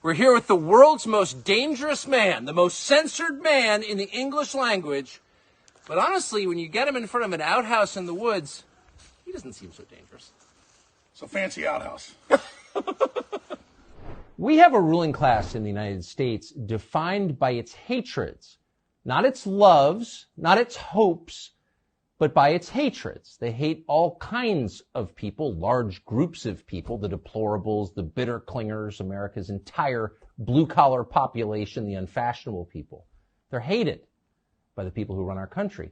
We're here with the world's most dangerous man, the most censored man in the English language. But honestly, when you get him in front of an outhouse in the woods, he doesn't seem so dangerous. It's a fancy outhouse. We have a ruling class in the United States defined by its hatreds, not its loves, not its hopes, but by its hatreds. They hate all kinds of people, large groups of people, the deplorables, the bitter clingers, America's entire blue-collar population, the unfashionable people. They're hated by the people who run our country.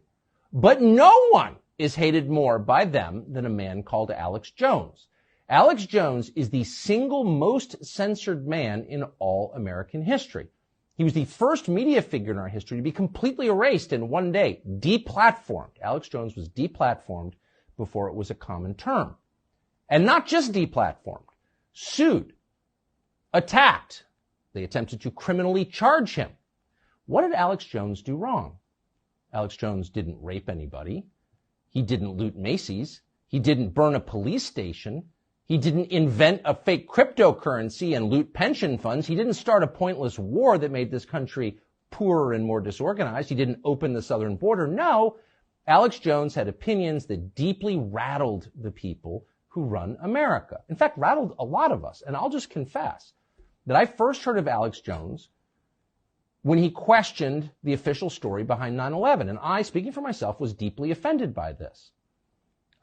But no one is hated more by them than a man called Alex Jones. Alex Jones is the single most censored man in all American history. He was the first media figure in our history to be completely erased in one day, deplatformed. Alex Jones was deplatformed before it was a common term. And not just deplatformed, sued, attacked. They attempted to criminally charge him. What did Alex Jones do wrong? Alex Jones didn't rape anybody. He didn't loot Macy's. He didn't burn a police station. He didn't invent a fake cryptocurrency and loot pension funds. He didn't start a pointless war that made this country poorer and more disorganized. He didn't open the southern border. No, Alex Jones had opinions that deeply rattled the people who run America. In fact, rattled a lot of us. And I'll just confess that I first heard of Alex Jones when he questioned the official story behind 9/11. And I, speaking for myself, was deeply offended by this.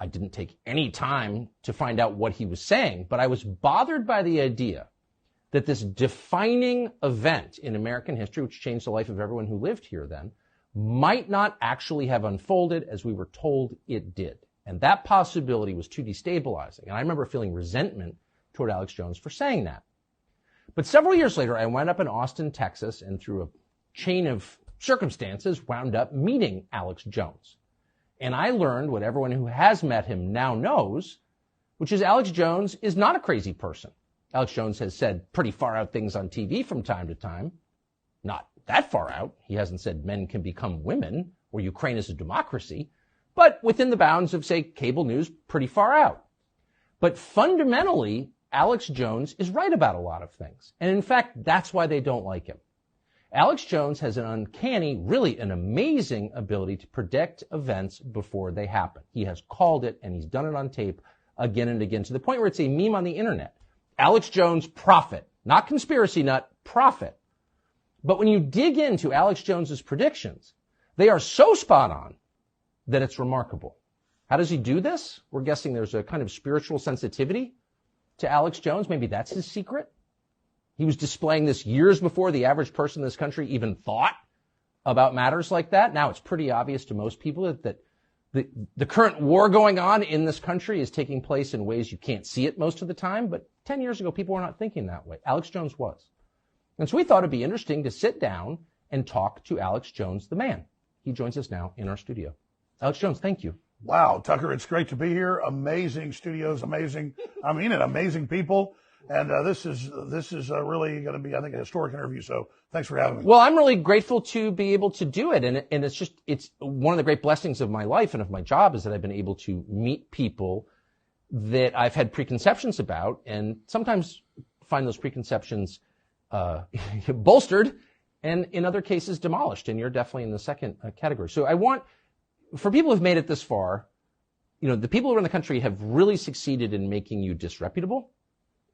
I didn't take any time to find out what he was saying, but I was bothered by the idea that this defining event in American history, which changed the life of everyone who lived here then, might not actually have unfolded as we were told it did. And that possibility was too destabilizing. And I remember feeling resentment toward Alex Jones for saying that. But several years later, I wound up in Austin, Texas, and through a chain of circumstances, wound up meeting Alex Jones. And I learned what everyone who has met him now knows, which is Alex Jones is not a crazy person. Alex Jones has said pretty far out things on TV from time to time. Not that far out. He hasn't said men can become women or Ukraine is a democracy, but within the bounds of, say, cable news, pretty far out. But fundamentally, Alex Jones is right about a lot of things. And in fact, that's why they don't like him. Alex Jones has an uncanny, really an amazing ability to predict events before they happen. He has called it, and he's done it on tape again and again, to the point where it's a meme on the internet. Alex Jones, prophet. Not conspiracy nut, prophet. But when you dig into Alex Jones's predictions, they are so spot on that it's remarkable. How does he do this? We're guessing there's a kind of spiritual sensitivity to Alex Jones. Maybe that's his secret. He was displaying this years before the average person in this country even thought about matters like that. Now it's pretty obvious to most people that the current war going on in this country is taking place in ways you can't see it most of the time. But 10 years ago, people were not thinking that way. Alex Jones was. And so we thought it'd be interesting to sit down and talk to Alex Jones, the man. He joins us now in our studio. Alex Jones, thank you. Wow, Tucker, it's great to be here. Amazing studios, amazing, amazing people. And this is really going to be, I think, a historic interview. So thanks for having me. Well, I'm really grateful to be able to do it. And it's one of the great blessings of my life and of my job is that I've been able to meet people that I've had preconceptions about and sometimes find those preconceptions bolstered and in other cases demolished. And you're definitely in the second category. So I want, for people who've made it this far, the people who run the country have really succeeded in making you disreputable.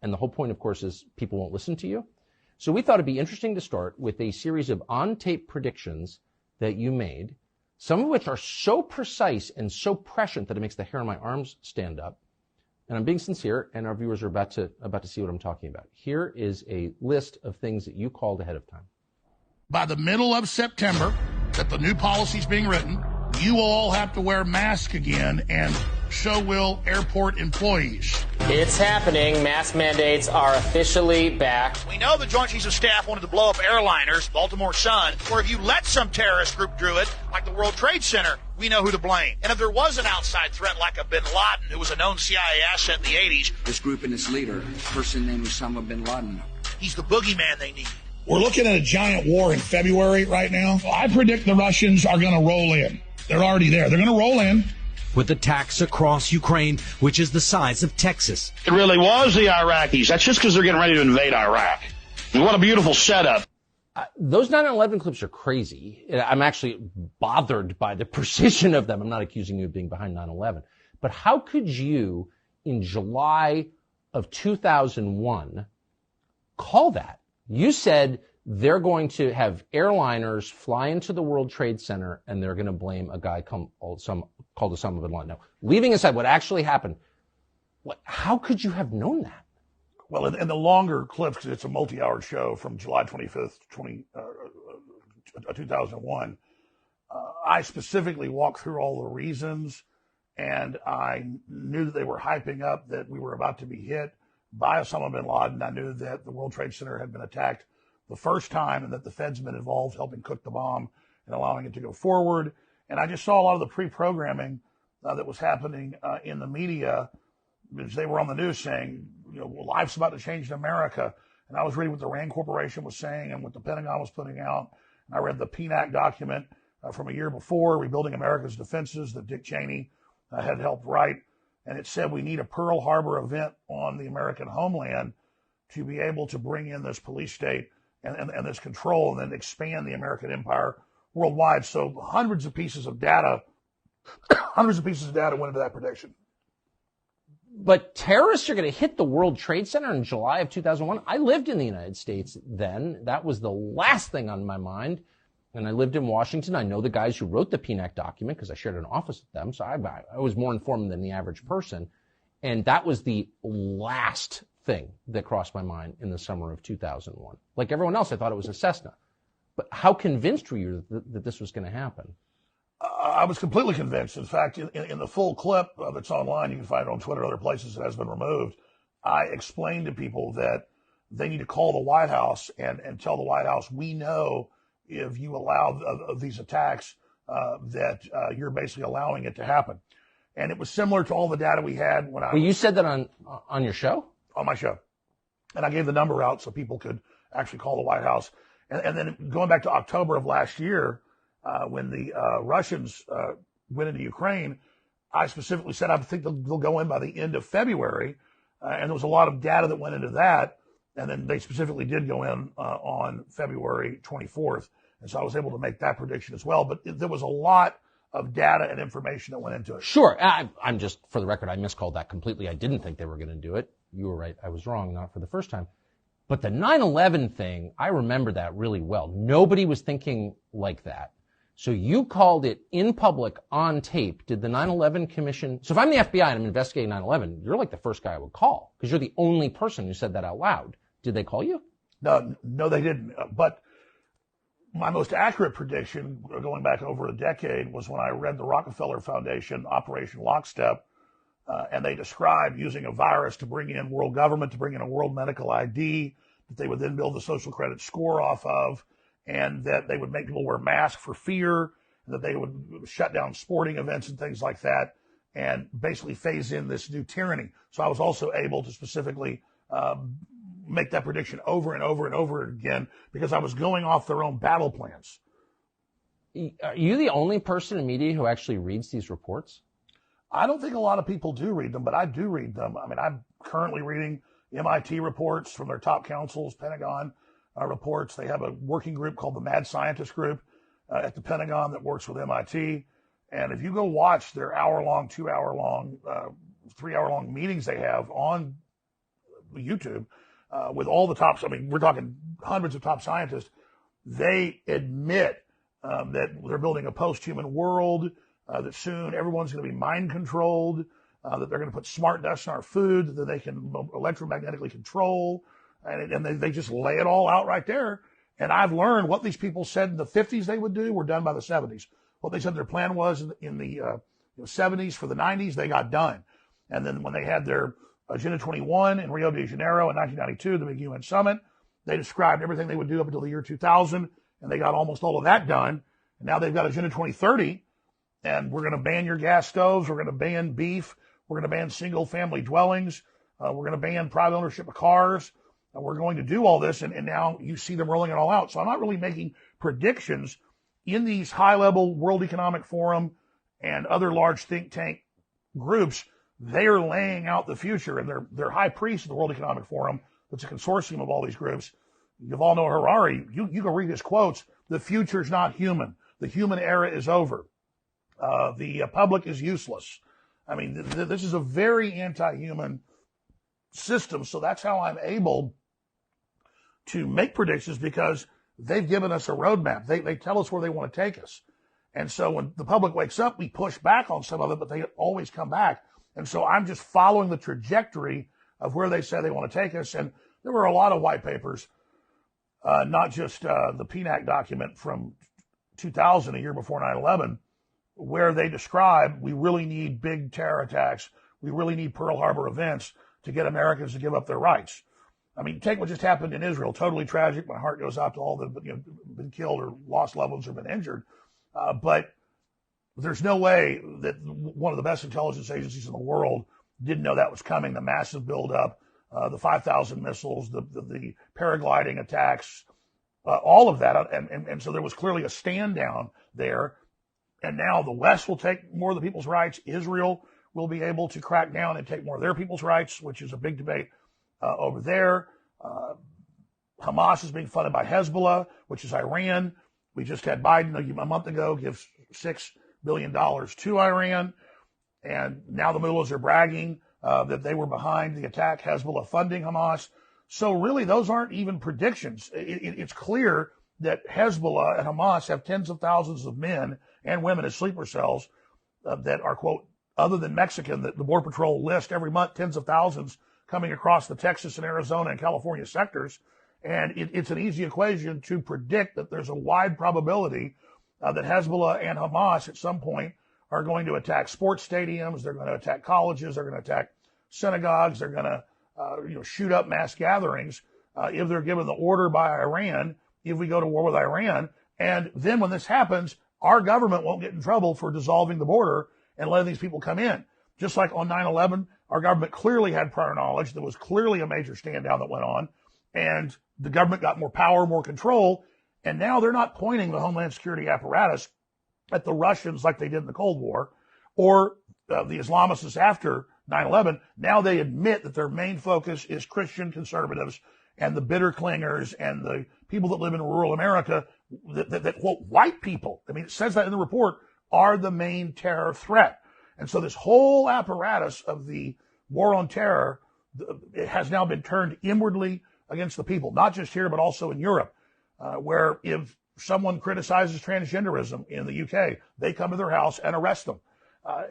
And the whole point, of course, is people won't listen to you. So we thought it'd be interesting to start with a series of on-tape predictions that you made, some of which are so precise and so prescient that it makes the hair on my arms stand up. And I'm being sincere, and our viewers are about to see what I'm talking about. Here is a list of things that you called ahead of time. By the middle of September, that the new policy's being written, you will all have to wear masks again, and so will airport employees. It's happening. Mask mandates are officially back. We know the Joint Chiefs of Staff wanted to blow up airliners, Baltimore Sun, or if you let some terrorist group do it, like the World Trade Center, we know who to blame. And if there was an outside threat like a bin Laden, who was a known CIA asset in the 80s. This group and its leader, a person named Osama bin Laden. He's the boogeyman they need. We're looking at a giant war in February right now. I predict the Russians are going to roll in. They're already there. They're going to roll in. With attacks across Ukraine, which is the size of Texas. It really was the Iraqis. That's just because they're getting ready to invade Iraq. What a beautiful setup. Those 9/11 clips are crazy. I'm actually bothered by the precision of them. I'm not accusing you of being behind 9/11. But how could you, in July of 2001, call that? You said they're going to have airliners fly into the World Trade Center and they're going to blame a guy called Osama bin Laden. Now, leaving aside what actually happened, how could you have known that? Well, in the longer clips, because it's a multi-hour show from July 25th, 2001, I specifically walked through all the reasons, and I knew that they were hyping up that we were about to be hit by Osama bin Laden. I knew that the World Trade Center had been attacked the first time and that the Fed's been involved helping cook the bomb and allowing it to go forward. And I just saw a lot of the pre-programming that was happening in the media, because they were on the news saying, life's about to change in America. And I was reading what the RAND Corporation was saying and what the Pentagon was putting out. And I read the PNAC document from a year before, Rebuilding America's Defenses, that Dick Cheney had helped write. And it said we need a Pearl Harbor event on the American homeland to be able to bring in this police state and this control and then expand the American empire worldwide. So hundreds of pieces of data went into that prediction. But terrorists are going to hit the World Trade Center in July of 2001. I lived in the United States then. That was the last thing on my mind. And I lived in Washington. I know the guys who wrote the PNAC document because I shared an office with them. So I was more informed than the average person. And that was the last thing that crossed my mind in the summer of 2001. Like everyone else, I thought it was a Cessna. But how convinced were you that this was going to happen? I was completely convinced. In fact, in the full clip that's online, you can find it on Twitter and other places, it has been removed. I explained to people that they need to call the White House and tell the White House, we know if you allow these attacks that you're basically allowing it to happen. And it was similar to all the data we had when you said that on your show? On my show. And I gave the number out so people could actually call the White House. And then going back to October of last year, when the Russians went into Ukraine, I specifically said I think they'll go in by the end of February. And there was a lot of data that went into that. And then they specifically did go in on February 24th. And so I was able to make that prediction as well. But there was a lot of data and information that went into it. Sure. I'm just, for the record, I miscalled that completely. I didn't think they were going to do it. You were right. I was wrong, not for the first time. But the 9/11 thing, I remember that really well. Nobody was thinking like that. So you called it in public on tape. Did the 9/11 Commission... So if I'm the FBI and I'm investigating 9/11, you're like the first guy I would call because you're the only person who said that out loud. Did they call you? No, they didn't. But my most accurate prediction, going back over a decade, was when I read the Rockefeller Foundation Operation Lockstep, and they described using a virus to bring in world government, to bring in a world medical ID, that they would then build the social credit score off of, and that they would make people wear masks for fear, and that they would shut down sporting events and things like that, and basically phase in this new tyranny. So I was also able to specifically make that prediction over and over and over again because I was going off their own battle plans. Are you the only person in media who actually reads these reports? I don't think a lot of people do read them, but I do read them. I mean, I'm currently reading MIT reports from their top counsels, Pentagon reports. They have a working group called the Mad Scientist Group at the Pentagon that works with MIT. And if you go watch their hour-long, 2-hour-long, 3-hour-long meetings they have on YouTube with all the tops, I mean, we're talking hundreds of top scientists, they admit that they're building a post-human world, that soon everyone's going to be mind-controlled, that they're going to put smart dust in our food that they can electromagnetically control, and they just lay it all out right there. And I've learned what these people said in the 50s they would do were done by the 70s. What they said their plan was in the 70s for the 90s, they got done. And then when they had their Agenda 21 in Rio de Janeiro in 1992, the big UN summit, they described everything they would do up until the year 2000, and they got almost all of that done. And now they've got Agenda 2030, and we're going to ban your gas stoves, we're going to ban beef, we're going to ban single-family dwellings, we're going to ban private ownership of cars, and we're going to do all this, and now you see them rolling it all out. So I'm not really making predictions in these high-level World Economic Forum and other large think tank groups. They are laying out the future, and their high priest of the World Economic Forum, that's a consortium of all these groups, Yuval Noah Harari, you can read his quotes. The future's not human. The human era is over. The public is useless. I mean, this is a very anti-human system. So that's how I'm able to make predictions, because they've given us a roadmap. They tell us where they want to take us. And so when the public wakes up, we push back on some of it, but they always come back. And so I'm just following the trajectory of where they say they want to take us. And there were a lot of white papers, not just the PNAC document from 2000, a year before 9/11, where they describe we really need big terror attacks. We really need Pearl Harbor events to get Americans to give up their rights. I mean, take what just happened in Israel. Totally tragic. My heart goes out to all that been killed or lost loved ones or been injured. But there's no way that one of the best intelligence agencies in the world didn't know that was coming. The massive buildup, the 5,000 missiles, the paragliding attacks, all of that. And so there was clearly a stand down there. And now the West will take more of the people's rights. Israel will be able to crack down and take more of their people's rights, which is a big debate over there. Hamas is being funded by Hezbollah, which is Iran. We just had Biden a month ago give $6 billion to Iran. And now the mullahs are bragging that they were behind the attack, Hezbollah funding Hamas. So really, those aren't even predictions. It's clear that Hezbollah and Hamas have tens of thousands of men and women as sleeper cells that are, quote, other than Mexican, that the Border Patrol list every month, tens of thousands coming across the Texas and Arizona and California sectors. And it's an easy equation to predict that there's a wide probability that Hezbollah and Hamas at some point are going to attack sports stadiums. They're going to attack colleges. They're going to attack synagogues. They're going to shoot up mass gatherings if they're given the order by Iran, if we go to war with Iran. And then when this happens, our government won't get in trouble for dissolving the border and letting these people come in. Just like on 9/11, our government clearly had prior knowledge. There was clearly a major stand down that went on, and the government got more power, more control. And now they're not pointing the Homeland Security apparatus at the Russians like they did in the Cold War or the Islamists after 9/11. Now they admit that their main focus is Christian conservatives and the bitter clingers and the people that live in rural America that quote, white people, I mean, it says that in the report, are the main terror threat. And so this whole apparatus of the war on terror, it has now been turned inwardly against the people, not just here, but also in Europe, where if someone criticizes transgenderism in the UK, they come to their house and arrest them.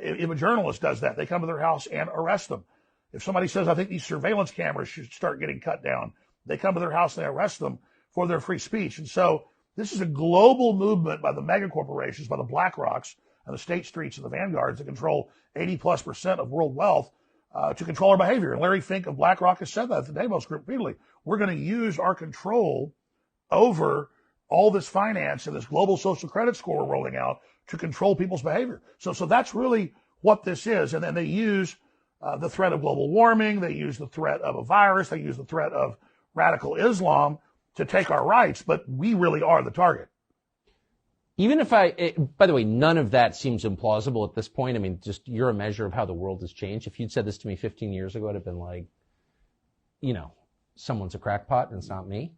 If a journalist does that, they come to their house and arrest them. If somebody says, I think these surveillance cameras should start getting cut down, they come to their house and they arrest them for their free speech. And so this is a global movement by the mega corporations, by the BlackRocks and the State Streets and the Vanguards that control 80+% of world wealth to control our behavior. And Larry Fink of BlackRock has said that at the Davos Group repeatedly. We're going to use our control over all this finance and this global social credit score we're rolling out to control people's behavior. So that's really what this is. And then they use the threat of global warming. They use the threat of a virus. They use the threat of radical Islam to take our rights. But we really are the target. Even if by the way, none of that seems implausible at this point. I mean, just you're a measure of how the world has changed. If you'd said this to me 15 years ago, I'd have been like, someone's a crackpot and it's not me.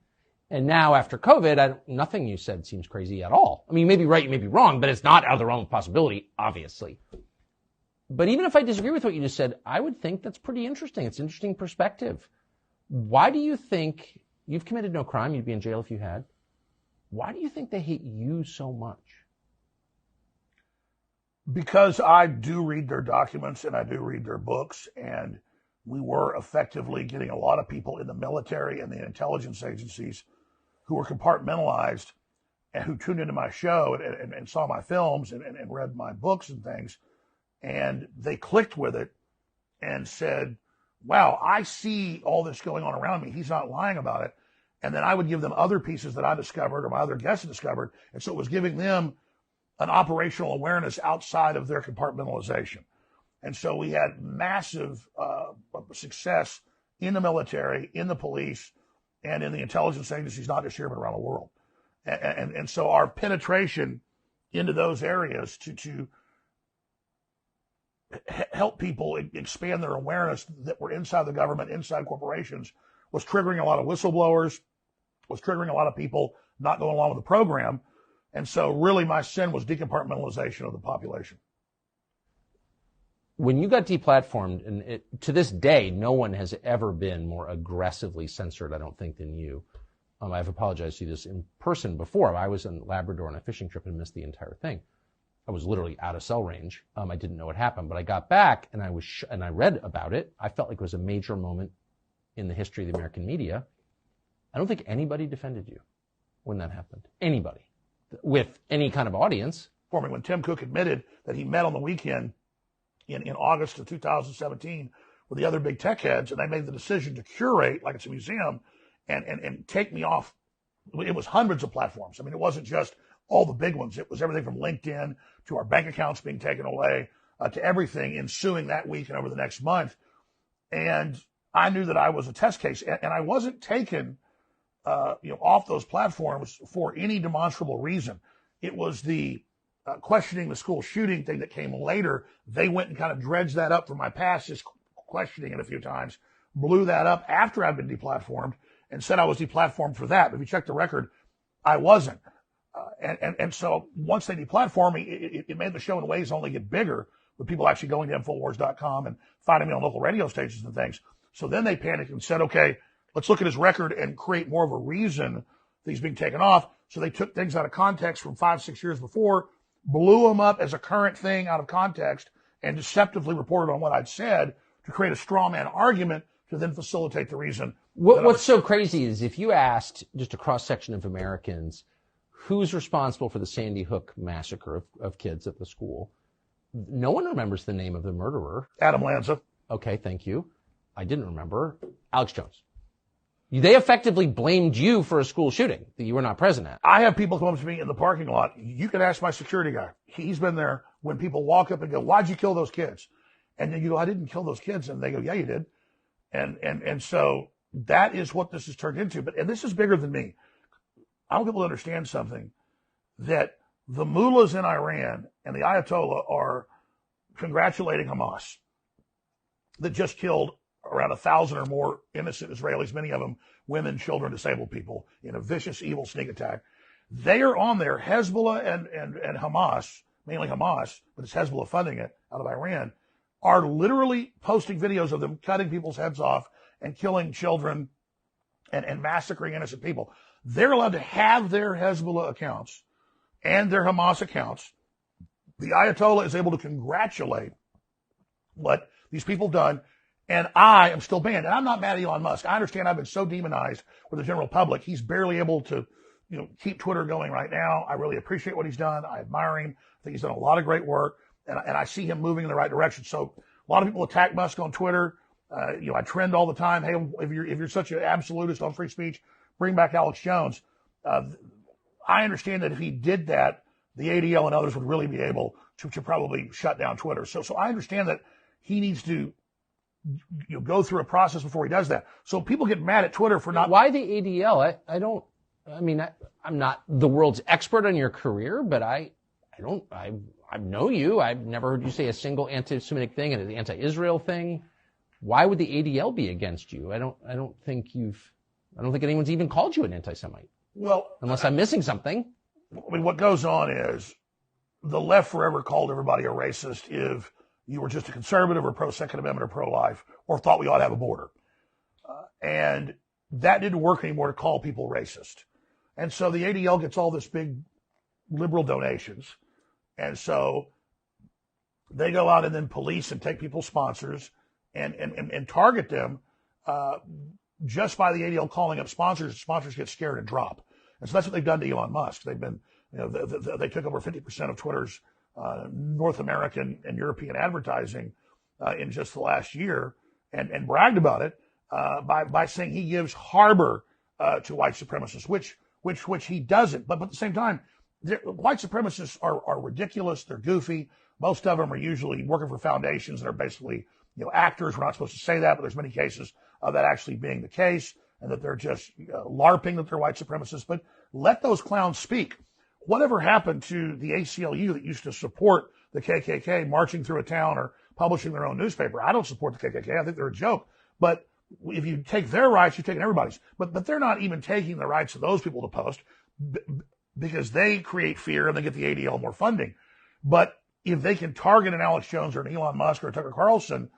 And now after COVID, nothing you said seems crazy at all. I mean, you may be right, you may be wrong, but it's not out of the realm of possibility, obviously. But even if I disagree with what you just said, I would think that's pretty interesting. It's an interesting perspective. Why do you think you've committed no crime? You'd be in jail if you had. Why do you think they hate you so much? Because I do read their documents and I do read their books, and we were effectively getting a lot of people in the military and the intelligence agencies who were compartmentalized and who tuned into my show and saw my films and read my books and things, and they clicked with it and said, wow, I see all this going on around me. He's not lying about it. And then I would give them other pieces that I discovered or my other guests discovered. And so it was giving them an operational awareness outside of their compartmentalization. And so we had massive success in the military, in the police, and in the intelligence agencies, not just here, but around the world. And so our penetration into those areas to help people expand their awareness that we're inside the government, inside corporations, was triggering a lot of whistleblowers, was triggering a lot of people not going along with the program. And so really my sin was decompartmentalization of the population. When you got deplatformed, and to this day, no one has ever been more aggressively censored, I don't think, than you. I've apologized to you this in person before. I was in Labrador on a fishing trip and missed the entire thing. I was literally out of cell range. I didn't know what happened, but I got back and I read about it. I felt like it was a major moment in the history of the American media. I don't think anybody defended you when that happened. Anybody with any kind of audience. For me, when Tim Cook admitted that he met on the weekend in August of 2017 with the other big tech heads, and they made the decision to curate, like it's a museum, and take me off. It was hundreds of platforms. I mean, it wasn't just all the big ones. It was everything from LinkedIn to our bank accounts being taken away to everything ensuing that week and over the next month. And I knew that I was a test case, and I wasn't taken off those platforms for any demonstrable reason. It was the questioning the school shooting thing that came later. They went and kind of dredged that up from my past, just questioning it a few times, blew that up after I'd been deplatformed and said I was deplatformed for that. But if you check the record, I wasn't. And so once they deplatformed me, it made the show in ways only get bigger with people actually going to Infowars.com and finding me on local radio stations and things. So then they panicked and said, okay, let's look at his record and create more of a reason that he's being taken off. So they took things out of context from 5-6 years before, blew them up as a current thing out of context, and deceptively reported on what I'd said to create a straw man argument to then facilitate the reason. What's so crazy is if you asked just a cross-section of Americans who's responsible for the Sandy Hook massacre of kids at the school, no one remembers the name of the murderer. Adam Lanza. Okay, thank you. I didn't remember. Alex Jones. They effectively blamed you for a school shooting that you were not present at. I have people come up to me in the parking lot. You can ask my security guy. He's been there when people walk up and go, why'd you kill those kids? And then you go, I didn't kill those kids. And they go, yeah, you did. And so that is what this has turned into. And this is bigger than me. I want people to understand something, that the mullahs in Iran and the Ayatollah are congratulating Hamas that just killed around 1,000 or more innocent Israelis, many of them women, children, disabled people, in a vicious, evil sneak attack. They are on there. Hezbollah and Hamas, mainly Hamas, but it's Hezbollah funding it out of Iran, are literally posting videos of them cutting people's heads off and killing children and massacring innocent people. They're allowed to have their Hezbollah accounts and their Hamas accounts. The Ayatollah is able to congratulate what these people done, and I am still banned. And I'm not mad at Elon Musk. I understand I've been so demonized with the general public. He's barely able to, keep Twitter going right now. I really appreciate what he's done. I admire him. I think he's done a lot of great work, and I see him moving in the right direction. So a lot of people attack Musk on Twitter. I trend all the time. Hey, if you're such an absolutist on free speech, bring back Alex Jones. I understand that if he did that, the ADL and others would really be able to probably shut down Twitter. So I understand that he needs to go through a process before he does that. So people get mad at Twitter for not. Why the ADL? I'm not the world's expert on your career, but I know you. I've never heard you say a single anti-Semitic thing and an anti-Israel thing. Why would the ADL be against you? I don't think anyone's even called you an anti-Semite. Well, unless I'm missing something. I mean, what goes on is the left forever called everybody a racist if you were just a conservative or pro-Second Amendment or pro-life or thought we ought to have a border. And that didn't work anymore to call people racist. And so the ADL gets all this big liberal donations. And so they go out and then police and take people's sponsors and target them just by the ADL calling up sponsors. Sponsors get scared and drop. And so that's what they've done to Elon Musk. They've been, they took over 50% of Twitter's North American and European advertising in just the last year, and bragged about it by saying he gives harbor to white supremacists, which he doesn't. But at the same time, white supremacists are ridiculous. They're goofy. Most of them are usually working for foundations that are basically actors. We're not supposed to say that, but there's many cases of that actually being the case, and that they're just LARPing that they're white supremacists. But let those clowns speak. Whatever happened to the ACLU that used to support the KKK marching through a town or publishing their own newspaper? I don't support the KKK. I think they're a joke. But if you take their rights, you're taking everybody's. But they're not even taking the rights of those people to post because they create fear and they get the ADL more funding. But if they can target an Alex Jones or an Elon Musk or a Tucker Carlson,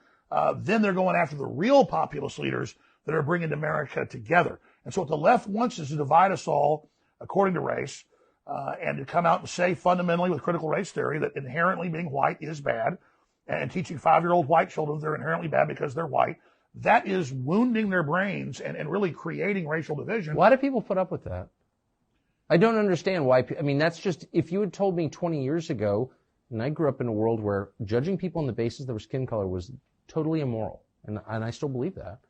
then they're going after the real populist leaders that are bringing America together. And so what the left wants is to divide us all according to race, and to come out and say fundamentally with critical race theory that inherently being white is bad, and teaching 5-year-old white children they're inherently bad because they're white. That is wounding their brains and really creating racial division. Why do people put up with that? I don't understand why. I mean, that's just, if you had told me 20 years ago, and I grew up in a world where judging people on the basis of their skin color was totally immoral, and I still believe that.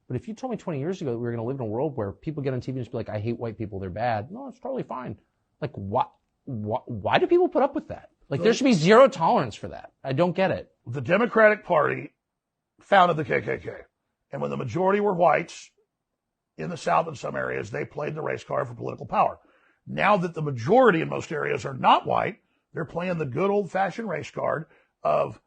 But if you told me 20 years ago that we were going to live in a world where people get on TV and just be like, I hate white people, they're bad. No, it's totally fine. Like, why do people put up with that? Like, there should be zero tolerance for that. I don't get it. The Democratic Party founded the KKK. And when the majority were whites in the South in some areas, they played the race card for political power. Now that the majority in most areas are not white, they're playing the good old-fashioned race card of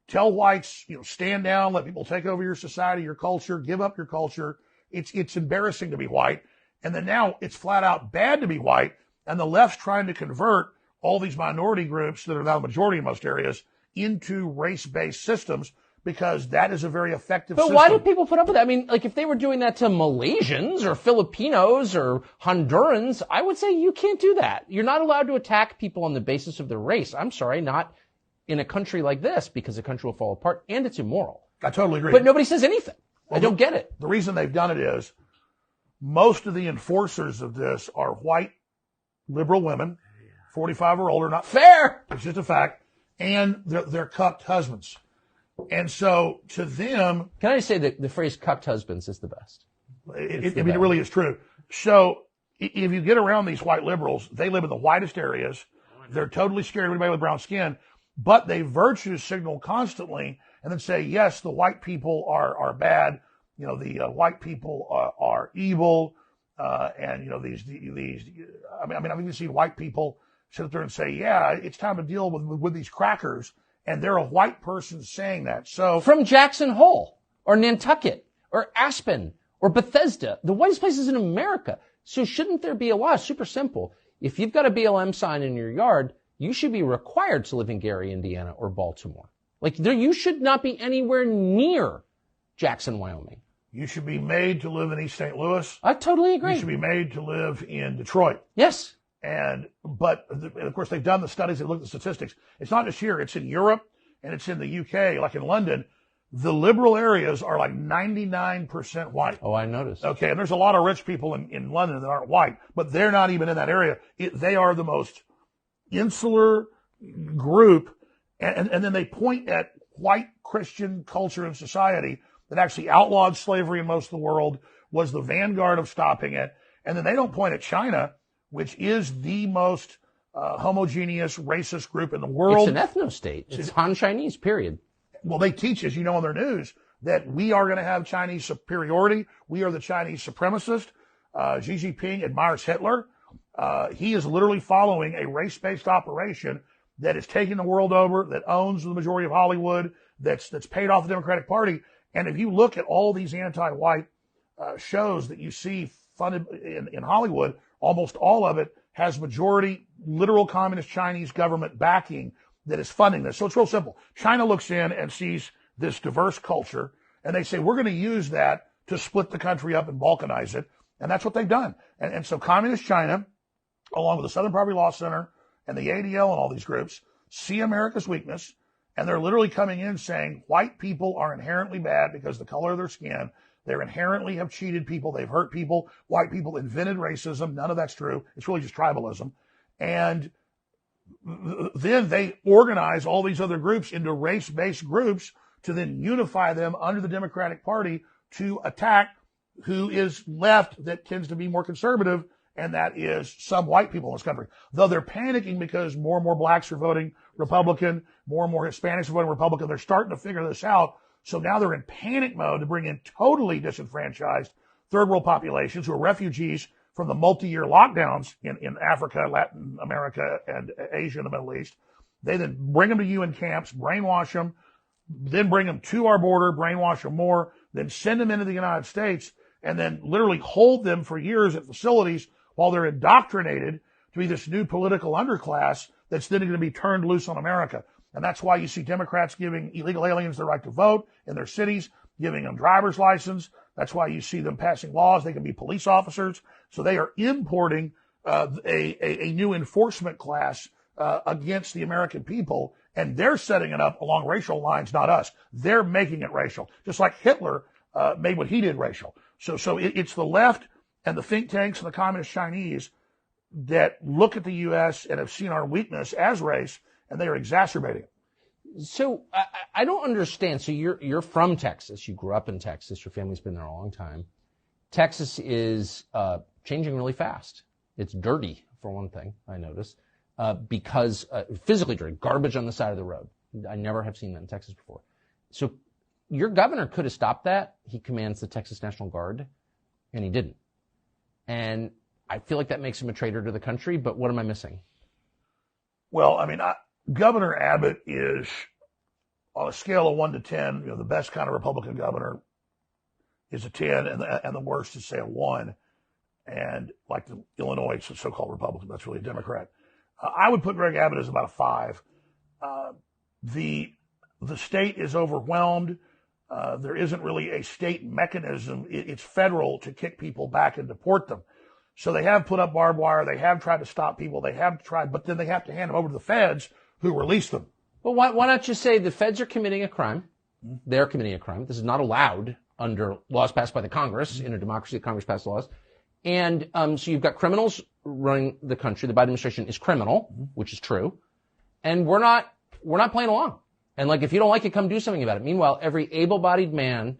tell whites, stand down, let people take over your society, your culture, give up your culture. It's embarrassing to be white. And then now it's flat out bad to be white. And the left's trying to convert all these minority groups that are now the majority in most areas into race-based systems because that is a very effective system. But why do people put up with that? I mean, like, if they were doing that to Malaysians or Filipinos or Hondurans, I would say you can't do that. You're not allowed to attack people on the basis of their race. I'm sorry, not in a country like this, because the country will fall apart, and it's immoral. I totally agree. But nobody says anything. Well, I don't get it. The reason they've done it is most of the enforcers of this are white liberal women, 45 or older, not fair. It's just a fact. And they're cucked husbands. And so to them, can I just say that the phrase cucked husbands is the best? It really is true. So if you get around these white liberals, they live in the whitest areas. They're totally scared of anybody with brown skin, but they virtue signal constantly and then say, yes, the white people are bad. The white people are evil. And I've even seen white people sit there and say, yeah, it's time to deal with these crackers. And they're a white person saying that. So from Jackson Hole or Nantucket or Aspen or Bethesda, the whitest places in America. So shouldn't there be a law? Super simple. If you've got a BLM sign in your yard, you should be required to live in Gary, Indiana or Baltimore. Like, you should not be anywhere near Jackson, Wyoming. You should be made to live in East St. Louis. I totally agree. You should be made to live in Detroit. Yes. But of course, they've done the studies, they looked at the statistics. It's not just here, it's in Europe and it's in the UK, like in London. The liberal areas are like 99% white. Oh, I noticed. Okay, and there's a lot of rich people in London that aren't white, but they're not even in that area. They are the most insular group, and then they point at white Christian culture and society that actually outlawed slavery in most of the world, was the vanguard of stopping it, and then they don't point at China, which is the most homogeneous, racist group in the world. It's an ethno-state. It's Han Chinese, period. Well, they teach, as you know, on their news, that we are going to have Chinese superiority. We are the Chinese supremacist. Xi Jinping admires Hitler. He is literally following a race-based operation that is taking the world over, that owns the majority of Hollywood, that's paid off the Democratic Party. And if you look at all these anti-white shows that you see funded in Hollywood, almost all of it has majority literal communist Chinese government backing that is funding this. So it's real simple. China looks in and sees this diverse culture, and they say, we're going to use that to split the country up and balkanize it. And that's what they've done. And so communist China, along with the Southern Poverty Law Center and the ADL and all these groups, see America's weakness, and they're literally coming in saying white people are inherently bad because of the color of their skin. They inherently have cheated people. They've hurt people. White people invented racism. None of that's true. It's really just tribalism. And then they organize all these other groups into race-based groups to then unify them under the Democratic Party to attack who is left that tends to be more conservative, and that is some white people in this country. Though they're panicking because more and more blacks are voting Republican, more and more Hispanics are voting Republican. They're starting to figure this out. So now they're in panic mode to bring in totally disenfranchised third world populations who are refugees from the multi-year lockdowns in Africa, Latin America, and Asia and the Middle East. They then bring them to UN camps, brainwash them, then bring them to our border, brainwash them more, then send them into the United States, and then literally hold them for years at facilities while they're indoctrinated to be this new political underclass that's then going to be turned loose on America. And that's why you see Democrats giving illegal aliens the right to vote in their cities, giving them driver's license. That's why you see them passing laws. They can be police officers. So they are importing a new enforcement class against the American people, and they're setting it up along racial lines, not us. They're making it racial, just like Hitler made what he did racial. So it's the left and the think tanks and the communist Chinese that look at the U.S. and have seen our weakness as race, and they are exacerbating it. So I don't understand. So you're from Texas. You grew up in Texas. Your family's been there a long time. Texas is changing really fast. It's dirty, for one thing, I noticed, because physically dirty, garbage on the side of the road. I never have seen that in Texas before. So your governor could have stopped that. He commands the Texas National Guard, and he didn't. And I feel like that makes him a traitor to the country, but what am I missing? Well, I mean, Governor Abbott is, on a scale of 1 to 10, the best kind of Republican governor is a 10, and the worst is, say, a 1. And like the Illinois so-called Republican, that's really a Democrat. I would put Greg Abbott as about a 5. The state is overwhelmed. There isn't really a state mechanism. It's federal to kick people back and deport them. So they have put up barbed wire. They have tried to stop people. They have tried, but then they have to hand them over to the feds who release them. Well, why not just say the feds are committing a crime? They're committing a crime. This is not allowed under laws passed by the Congress. In a democracy, the Congress passed laws. And so you've got criminals running the country. The Biden administration is criminal, which is true. And we're not playing along. And like, if you don't like it, come do something about it. Meanwhile, every able-bodied man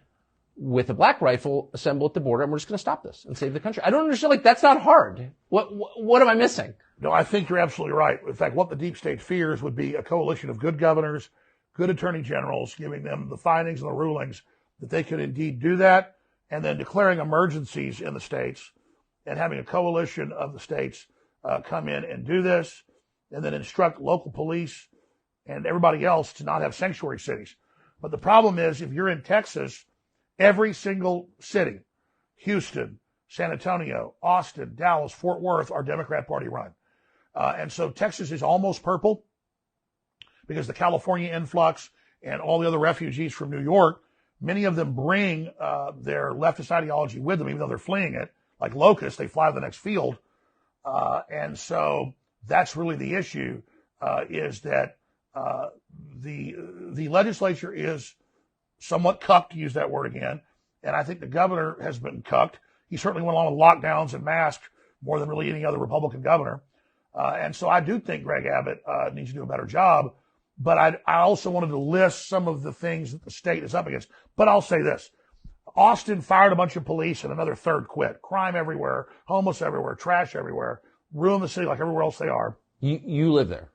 with a black rifle assemble at the border, and we're just going to stop this and save the country. I don't understand. Like, that's not hard. What am I missing? No, I think you're absolutely right. In fact, what the deep state fears would be a coalition of good governors, good attorney generals, giving them the findings and the rulings that they could indeed do that, and then declaring emergencies in the states and having a coalition of the states come in and do this, and then instruct local police and everybody else to not have sanctuary cities. But the problem is, if you're in Texas, every single city, Houston, San Antonio, Austin, Dallas, Fort Worth, are Democrat Party run. And so Texas is almost purple because the California influx and all the other refugees from New York, many of them bring their leftist ideology with them, even though they're fleeing it. Like locusts, they fly to the next field. And so that's really the issue, is that the legislature is somewhat cucked, to use that word again. And I think the governor has been cucked. He certainly went along with lockdowns and masks more than really any other Republican governor. And so I do think Greg Abbott needs to do a better job. But I also wanted to list some of the things that the state is up against. But I'll say this. Austin fired a bunch of police and another third quit. Crime everywhere, homeless everywhere, trash everywhere, ruin the city like everywhere else they are. You live there.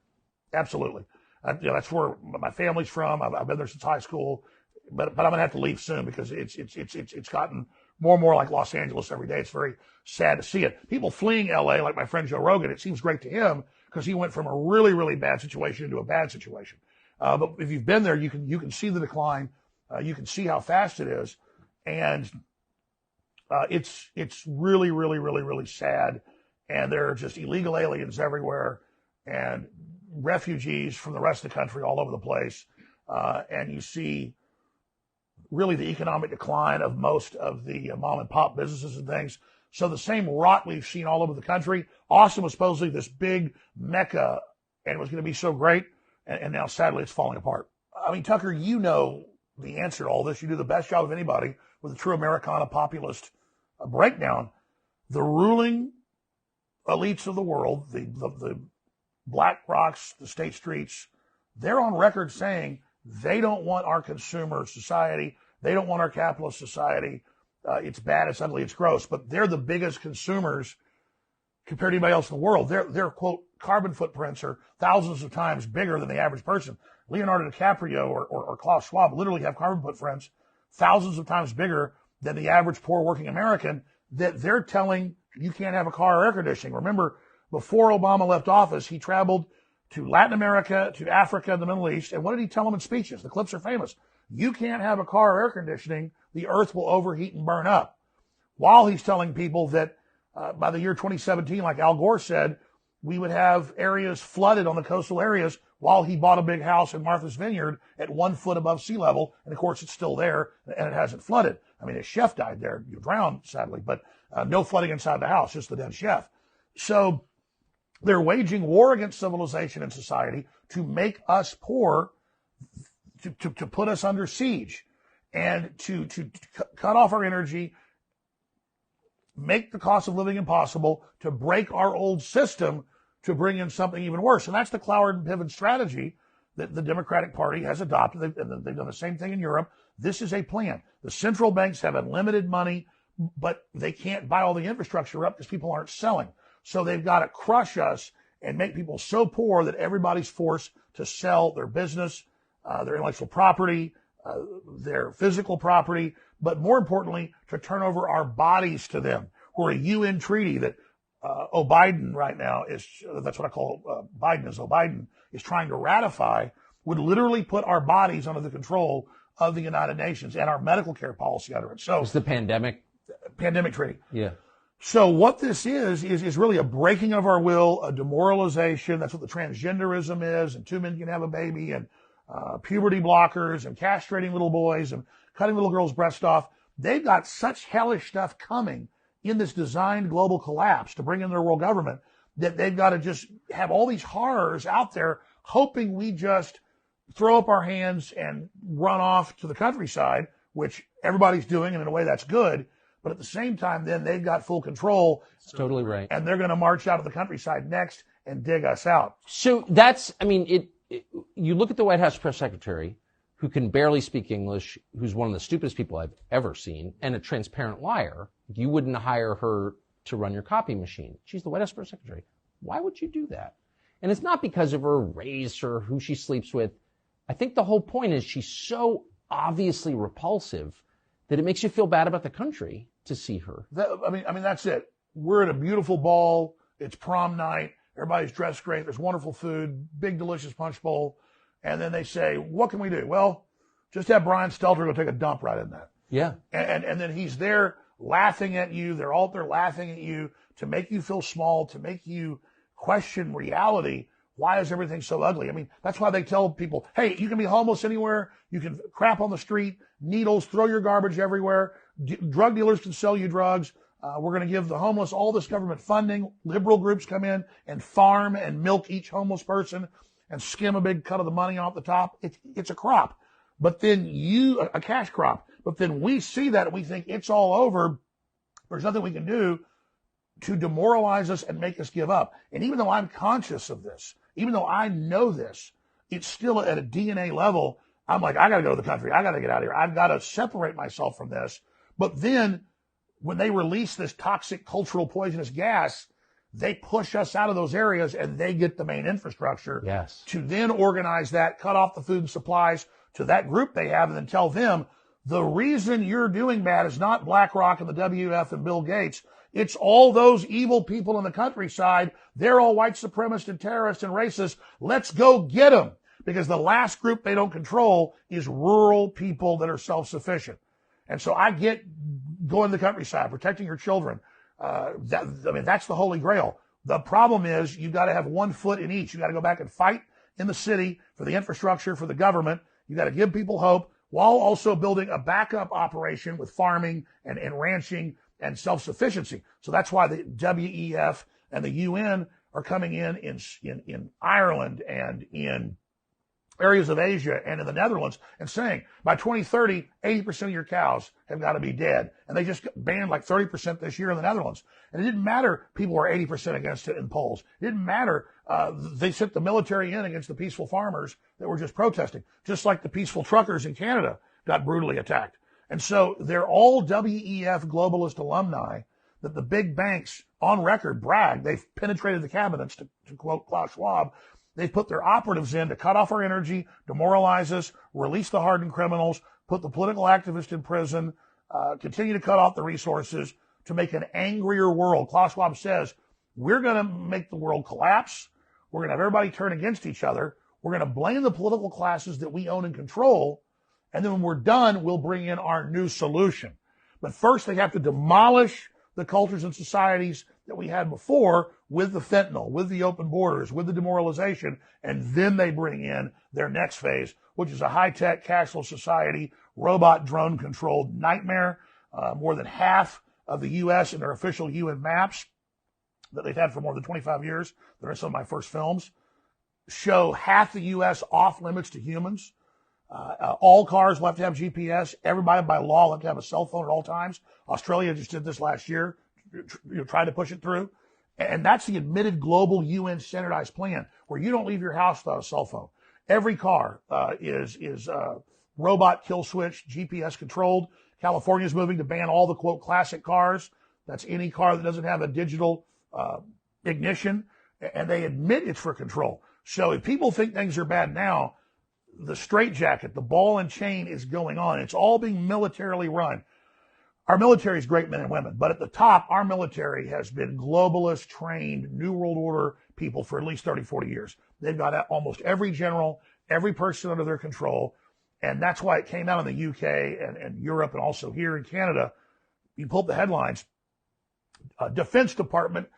Absolutely. That's where my family's from. I've been there since high school, but I'm going to have to leave soon because it's gotten more and more like Los Angeles every day. It's very sad to see it. People fleeing LA, like my friend Joe Rogan, it seems great to him because he went from a really, really bad situation into a bad situation. But if you've been there, you can see the decline. You can see how fast it is. And it's really, really, really, really sad. And there are just illegal aliens everywhere and refugees from the rest of the country all over the place. And you see really the economic decline of most of the mom and pop businesses and things. So the same rot we've seen all over the country. Austin was supposedly this big mecca and it was going to be so great. And now sadly it's falling apart. I mean, Tucker, you know the answer to all this. You do the best job of anybody with a true Americana populist breakdown. The ruling elites of the world, the Black Rocks, the State Streets, they're on record saying they don't want our consumer society. They don't want our capitalist society. It's bad, it's ugly, it's gross. But they're the biggest consumers compared to anybody else in the world. Their quote, carbon footprints are thousands of times bigger than the average person. Leonardo DiCaprio or Klaus Schwab literally have carbon footprints thousands of times bigger than the average poor working American, that they're telling you can't have a car or air conditioning. Remember, before Obama left office, he traveled to Latin America, to Africa, and the Middle East. And what did he tell them in speeches? The clips are famous. you can't have a car or air conditioning, the earth will overheat and burn up. While he's telling people that by the year 2017, like Al Gore said, we would have areas flooded on the coastal areas while he bought a big house in Martha's Vineyard at 1 foot above sea level. And of course, it's still there and it hasn't flooded. I mean, his chef died there. You drowned, sadly, but no flooding inside the house, just the dead chef. So they're waging war against civilization and society to make us poor, to put us under siege, and to cut off our energy, make the cost of living impossible, to break our old system, to bring in something even worse. And that's the Cloward and Piven strategy that the Democratic Party has adopted. They've done the same thing in Europe. This is a plan. The central banks have unlimited money, but they can't buy all the infrastructure up because people aren't selling. So they've got to crush us and make people so poor that everybody's forced to sell their business, their intellectual property, their physical property, but more importantly, to turn over our bodies to them. We're a UN treaty that Biden right now is, that's what I call Biden is, Biden is trying to ratify, would literally put our bodies under the control of the United Nations and our medical care policy under it. So it's the pandemic treaty. Yeah. So what this is really a breaking of our will, a demoralization. That's what the transgenderism is, and 2 men can have a baby, and puberty blockers, and castrating little boys, and cutting little girls' breasts off. They've got such hellish stuff coming in this designed global collapse to bring in their world government that they've got to just have all these horrors out there, hoping we just throw up our hands and run off to the countryside, which everybody's doing, and in a way that's good. But at the same time, then they've got full control. That's totally right. And they're going to march out of the countryside next and dig us out. So that's, I mean, you look at the White House press secretary, who can barely speak English, who's one of the stupidest people I've ever seen, and a transparent liar. You wouldn't hire her to run your copy machine. She's the White House press secretary. Why would you do that? And it's not because of her race or who she sleeps with. I think the whole point is she's so obviously repulsive that it makes you feel bad about the country to see her. I mean, that's it. We're at a beautiful ball. It's prom night. Everybody's dressed great. There's wonderful food, big, delicious punch bowl. And then they say, what can we do? Well, just have Brian Stelter go take a dump right in that. Yeah. And then he's there laughing at you. They're all there laughing at you to make you feel small, to make you question reality. Why is everything so ugly? I mean, that's why they tell people, hey, you can be homeless anywhere. You can crap on the street, needles, throw your garbage everywhere. Drug dealers can sell you drugs. We're going to give the homeless all this government funding. Liberal groups come in and farm and milk each homeless person and skim a big cut of the money off the top. It's a crop. But then a cash crop. But then we see that and we think it's all over. There's nothing we can do to demoralize us and make us give up. And even though I'm conscious of this, even though I know this, it's still at a DNA level. I'm like, I got to go to the country. I got to get out of here. I've got to separate myself from this. But then when they release this toxic, cultural, poisonous gas, they push us out of those areas and they get the main infrastructure. Yes. To then organize that, cut off the food and supplies to that group they have, and then tell them the reason you're doing bad is not BlackRock and the WF and Bill Gates. It's all those evil people in the countryside. They're all white supremacists and terrorists and racists. Let's go get them. Because the last group they don't control is rural people that are self-sufficient. And so I get going to the countryside, protecting your children. That's the holy grail. The problem is you got to have 1 foot in each. You got to go back and fight in the city for the infrastructure, for the government. You got to give people hope while also building a backup operation with farming and ranching and self-sufficiency. So that's why the WEF and the UN are coming in Ireland and in areas of Asia and in the Netherlands and saying by 2030, 80% of your cows have got to be dead. And they just banned like 30% this year in the Netherlands. And it didn't matter people were 80% against it in polls. It didn't matter. They sent the military in against the peaceful farmers that were just protesting, just like the peaceful truckers in Canada got brutally attacked. And so they're all WEF globalist alumni that the big banks on record brag. They've penetrated the cabinets, to quote Klaus Schwab. They've put their operatives in to cut off our energy, demoralize us, release the hardened criminals, put the political activists in prison, continue to cut off the resources to make an angrier world. Klaus Schwab says, we're going to make the world collapse. We're going to have everybody turn against each other. We're going to blame the political classes that we own and control. And then when we're done, we'll bring in our new solution. But first, they have to demolish the cultures and societies that we had before with the fentanyl, with the open borders, with the demoralization, and then they bring in their next phase, which is a high-tech, cashless society, robot, drone-controlled nightmare. More than half of the U.S. in their official UN maps that they've had for more than 25 years, that are some of my first films, show half the U.S. off limits to humans. All cars will have to have GPS. Everybody by law will have to have a cell phone at all times. Australia just did this last year, trying to push it through. And that's the admitted global UN standardized plan where you don't leave your house without a cell phone. Every car is robot kill switch, GPS controlled. California is moving to ban all the, quote, classic cars. That's any car that doesn't have a digital ignition. And they admit it's for control. So if people think things are bad now, the straitjacket, the ball and chain is going on. It's all being militarily run. Our military is great men and women, but at the top, our military has been globalist, trained, New World Order people for at least 30, 40 years. They've got almost every general, every person under their control, and that's why it came out in the UK and Europe and also here in Canada. You pull up the headlines. Defense Department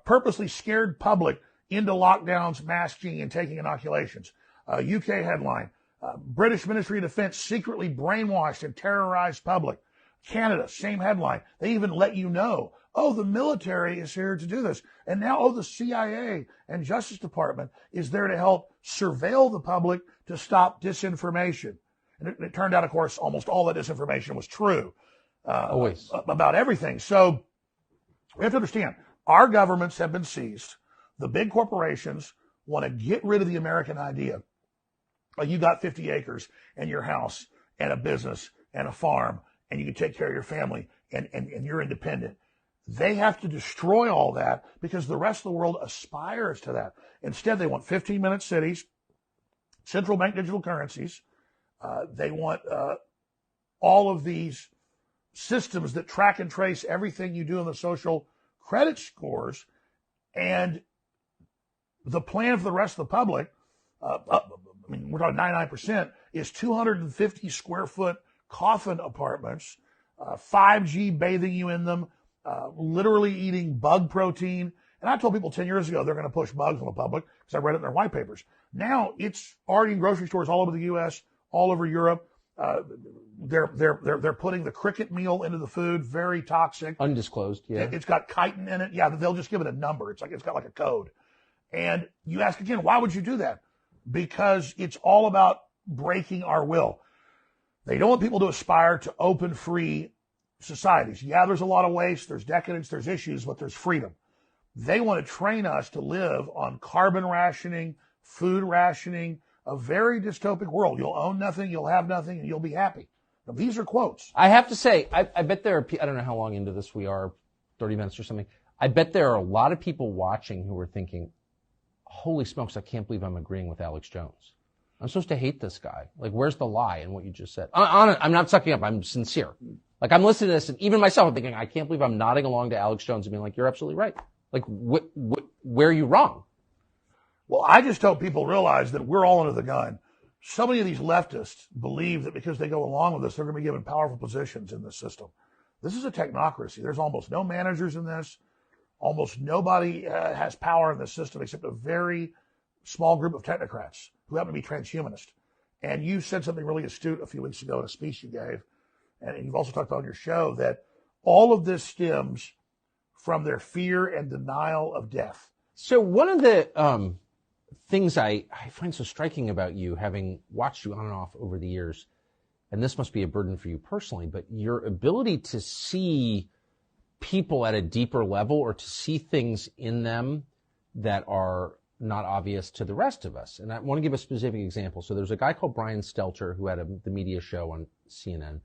purposely scared public into lockdowns, masking, and taking inoculations. UK headline, British Ministry of Defense secretly brainwashed and terrorized public. Canada, same headline. They even let you know, oh, the military is here to do this. And now, oh, the CIA and Justice Department is there to help surveil the public to stop disinformation. And it turned out, of course, almost all that disinformation was true. Always. About everything. So we have to understand, our governments have been seized. The big corporations want to get rid of the American idea. Like you got 50 acres and your house and a business and a farm and you can take care of your family and you're independent. They have to destroy all that because the rest of the world aspires to that. Instead, they want 15-minute cities, central bank digital currencies. They want all of these systems that track and trace everything you do in the social credit scores. And the plan for the rest of the public, we're talking 99%, is 250 square foot coffin apartments, 5G bathing you in them, literally eating bug protein. And I told people 10 years ago they're going to push bugs on the public because I read it in their white papers. Now it's already in grocery stores all over the U.S., all over Europe. They're putting the cricket meal into the food, very toxic. Undisclosed, yeah. It's got chitin in it. Yeah, they'll just give it a number. It's got like a code. And you ask again, why would you do that? Because it's all about breaking our will. They don't want people to aspire to open, free societies. Yeah, there's a lot of waste, there's decadence, there's issues, but there's freedom. They want to train us to live on carbon rationing, food rationing, a very dystopic world. You'll own nothing, you'll have nothing, and you'll be happy. Now, these are quotes. I have to say, I bet there are, I don't know how long into this we are, 30 minutes or something. I bet there are a lot of people watching who are thinking, holy smokes, I can't believe I'm agreeing with Alex Jones. I'm supposed to hate this guy. Like, where's the lie in what you just said? I'm not sucking up. I'm sincere. Like, I'm listening to this, and even myself, I'm thinking, I can't believe I'm nodding along to Alex Jones and being like, you're absolutely right. Like, where are you wrong? Well, I just hope people realize that we're all under the gun. So many of these leftists believe that because they go along with this, they're going to be given powerful positions in this system. This is a technocracy. There's almost no managers in this. Almost nobody has power in this system except a very small group of technocrats who happen to be transhumanist. And you said something really astute a few weeks ago in a speech you gave, and you've also talked about on your show, that all of this stems from their fear and denial of death. So one of the things I find so striking about you, having watched you on and off over the years, and this must be a burden for you personally, but your ability to see people at a deeper level or to see things in them that are not obvious to the rest of us. And I want to give a specific example. So there's a guy called Brian Stelter who had the media show on CNN.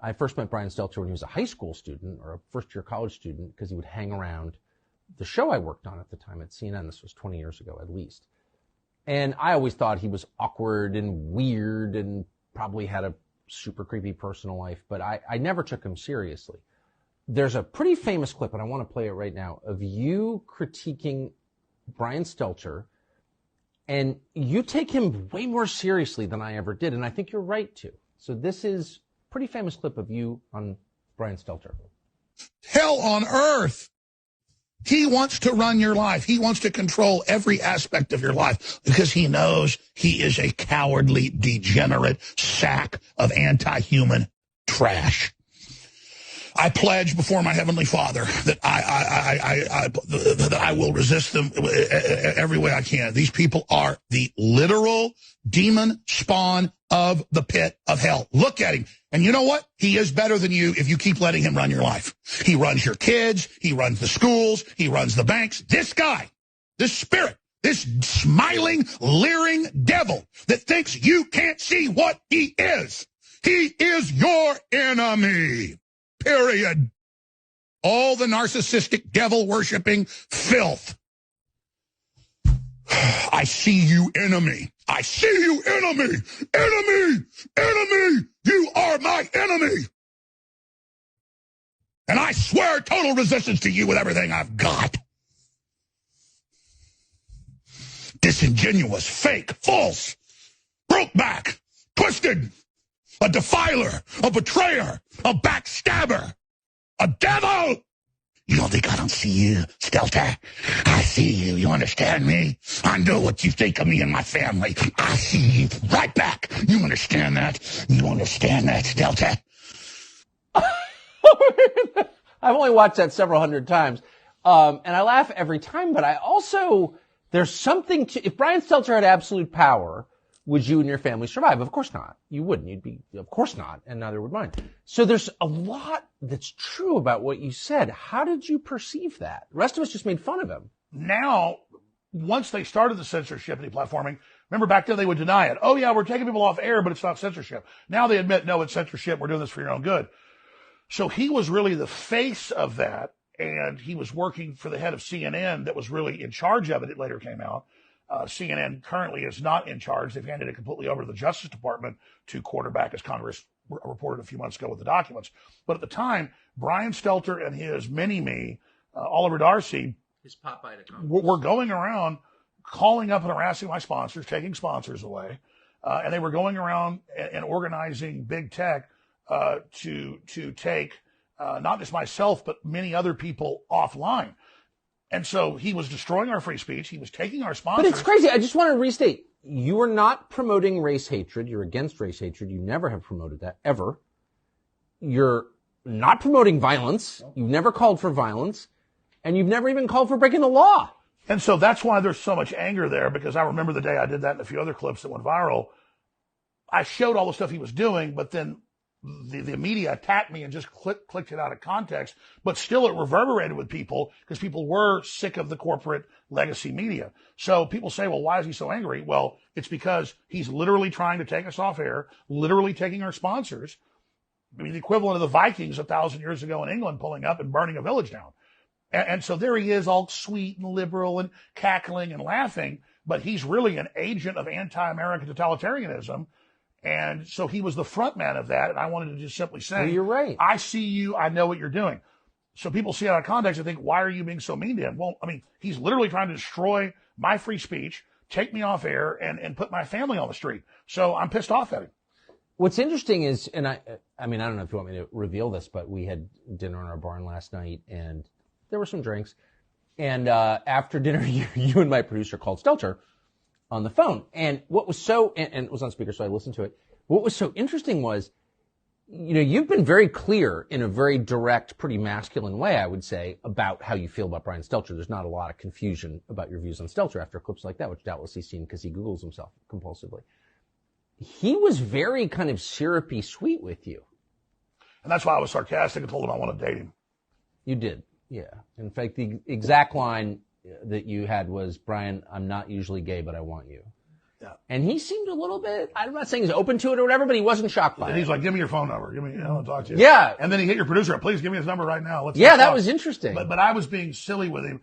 I first met Brian Stelter when he was a high school student or a first-year college student because he would hang around the show I worked on at the time at CNN. This was 20 years ago at least. And I always thought he was awkward and weird and probably had a super creepy personal life, but I never took him seriously. There's a pretty famous clip, and I want to play it right now, of you critiquing Brian Stelter, and you take him way more seriously than I ever did, and I think you're right to. So this is a pretty famous clip of you on Brian Stelter. Hell on earth. He wants to run your life. He wants to control every aspect of your life because he knows he is a cowardly, degenerate sack of anti-human trash. I pledge before my Heavenly Father that I will resist them every way I can. These people are the literal demon spawn of the pit of hell. Look at him. And you know what? He is better than you if you keep letting him run your life. He runs your kids. He runs the schools. He runs the banks. This guy, this spirit, this smiling, leering devil that thinks you can't see what he is your enemy. Period. All the narcissistic, devil-worshipping filth. I see you, enemy. I see you, enemy. Enemy. Enemy. You are my enemy. And I swear total resistance to you with everything I've got. Disingenuous, fake, false, broke back, twisted, a defiler, a betrayer, a backstabber, a devil. You don't think I don't see you, Stelter? I see you. You understand me? I know what you think of me and my family. I see you right back. You understand that? You understand that, Stelter? I've only watched that several hundred times. And I laugh every time, but I also, there's something to, if Brian Stelter had absolute power, would you and your family survive? Of course not. You wouldn't. You'd be, of course not, and neither would mine. So there's a lot that's true about what you said. How did you perceive that? The rest of us just made fun of him. Now, once they started the censorship and deplatforming, remember back then they would deny it. Oh yeah, we're taking people off air, but it's not censorship. Now they admit, no, it's censorship. We're doing this for your own good. So he was really the face of that, and he was working for the head of CNN that was really in charge of it. It later came out. CNN currently is not in charge. They've handed it completely over to the Justice Department to quarterback, as Congress reported a few months ago with the documents. But at the time, Brian Stelter and his mini-me, Oliver Darcy, His Popeye to were going around calling up and harassing my sponsors, taking sponsors away. And they were going around and organizing big tech to take not just myself, but many other people offline. And so he was destroying our free speech. He was taking our sponsors. But it's crazy. I just want to restate. You are not promoting race hatred. You're against race hatred. You never have promoted that, ever. You're not promoting violence. You've never called for violence. And you've never even called for breaking the law. And so that's why there's so much anger there, because I remember the day I did that and a few other clips that went viral. I showed all the stuff he was doing, but then the media attacked me and just clicked it out of context, but still it reverberated with people because people were sick of the corporate legacy media. So people say, well, why is he so angry? Well, it's because he's literally trying to take us off air, literally taking our sponsors. I mean, the equivalent of the Vikings 1,000 years ago in England pulling up and burning a village down. And so there he is, all sweet and liberal and cackling and laughing, but he's really an agent of anti-American totalitarianism. And so he was the front man of that. And I wanted to just simply say, well, you're right. I see you. I know what you're doing. So people see it out of context and think, why are you being so mean to him? Well, I mean, he's literally trying to destroy my free speech, take me off air, and put my family on the street. So I'm pissed off at him. What's interesting is, and I mean, I don't know if you want me to reveal this, but we had dinner in our barn last night and there were some drinks. And after dinner, you and my producer called Stelter on the phone. And what was so, and it was on speaker, so I listened to it. What was so interesting was, you know, you've been very clear in a very direct, pretty masculine way, I would say, about how you feel about Brian Stelter. There's not a lot of confusion about your views on Stelter after clips like that, which doubtless he's seen because he Googles himself compulsively. He was very kind of syrupy sweet with you. And that's why I was sarcastic and told him I want to date him. You did, yeah. In fact, the exact line that you had was, Brian, I'm not usually gay, but I want you. Yeah. And he seemed a little bit, I'm not saying he's open to it or whatever, but he wasn't shocked by it. And he's like, give me your phone number. Give me, I want to talk to you. Yeah. And then he hit your producer up. Please give me his number right now. Let's that talk. was interesting. But I was being silly with him.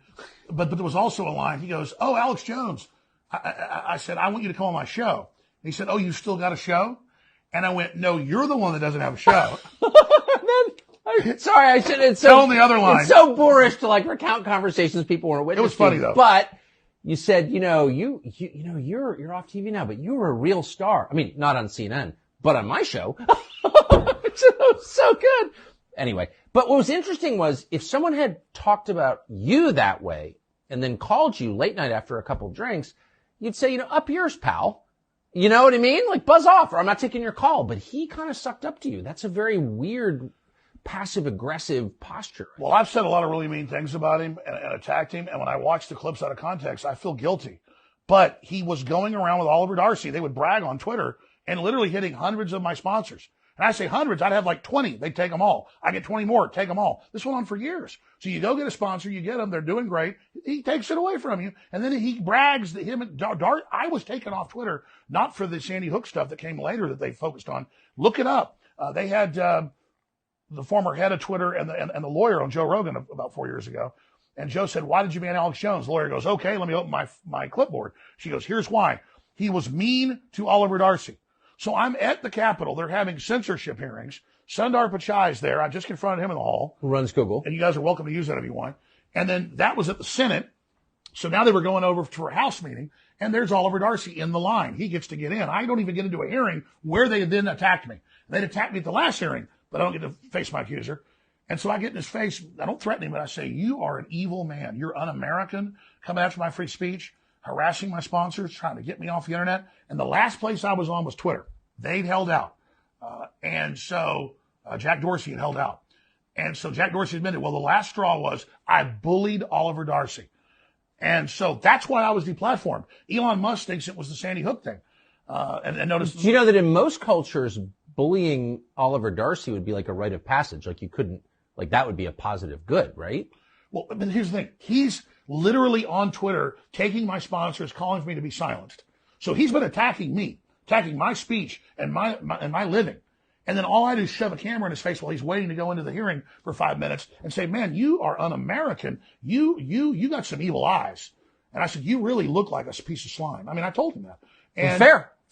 But there was also a line. He goes, oh, Alex Jones. I said, I want you to come on my show. And he said, oh, you still got a show? And I went, no, you're the one that doesn't have a show. Sorry, I should. It's so, tell him the other line. It's so boorish to like recount conversations people weren't witnessing. It was funny though. But you said, you know, you're off TV now, but you were a real star. I mean, not on CNN, but on my show, it's so good. Anyway, but what was interesting was if someone had talked about you that way and then called you late night after a couple drinks, you'd say, up yours, pal. You know what I mean? Like, buzz off, or I'm not taking your call. But he kind of sucked up to you. That's a very weird, passive-aggressive posture. Well, I've said a lot of really mean things about him and attacked him. And when I watch the clips out of context, I feel guilty. But he was going around with Oliver Darcy. They would brag on Twitter and literally hitting hundreds of my sponsors. And I say hundreds, I'd have like 20. They'd take them all. I get 20 more, take them all. This went on for years. So you go get a sponsor, you get them, they're doing great. He takes it away from you. And then he brags that him and Dart, I was taken off Twitter, not for the Sandy Hook stuff that came later that they focused on. Look it up. They had the former head of Twitter and the lawyer on Joe Rogan about 4 years ago. And Joe said, why did you ban Alex Jones? The lawyer goes, okay, let me open my clipboard. She goes, here's why. He was mean to Oliver Darcy. So I'm at the Capitol. They're having censorship hearings. Sundar Pichai's there. I just confronted him in the hall. Who runs Google. And you guys are welcome to use that if you want. And then that was at the Senate. So now they were going over to a House meeting, and there's Oliver Darcy in the line. He gets to get in. I don't even get into a hearing where they then attacked me. They'd attacked me at the last hearing, but I don't get to face my accuser. And so I get in his face. I don't threaten him, but I say, you are an evil man. You're un-American, coming after my free speech, harassing my sponsors, trying to get me off the internet. And the last place I was on was Twitter. They'd held out. And so Jack Dorsey had held out. And so Jack Dorsey admitted, well, the last straw was I bullied Oliver Darcy. And so that's why I was deplatformed. Elon Musk thinks it was the Sandy Hook thing. And notice. Do you know that in most cultures, bullying Oliver Darcy would be like a rite of passage? Like you couldn't, like that would be a positive good, right? Well, but here's the thing. He's literally on Twitter taking my sponsors, calling for me to be silenced. So he's been attacking me, attacking my speech and my living. And then all I do is shove a camera in his face while he's waiting to go into the hearing for 5 minutes and say, man, you are un-American. You got some evil eyes. And I said, you really look like a piece of slime. I mean, I told him that. And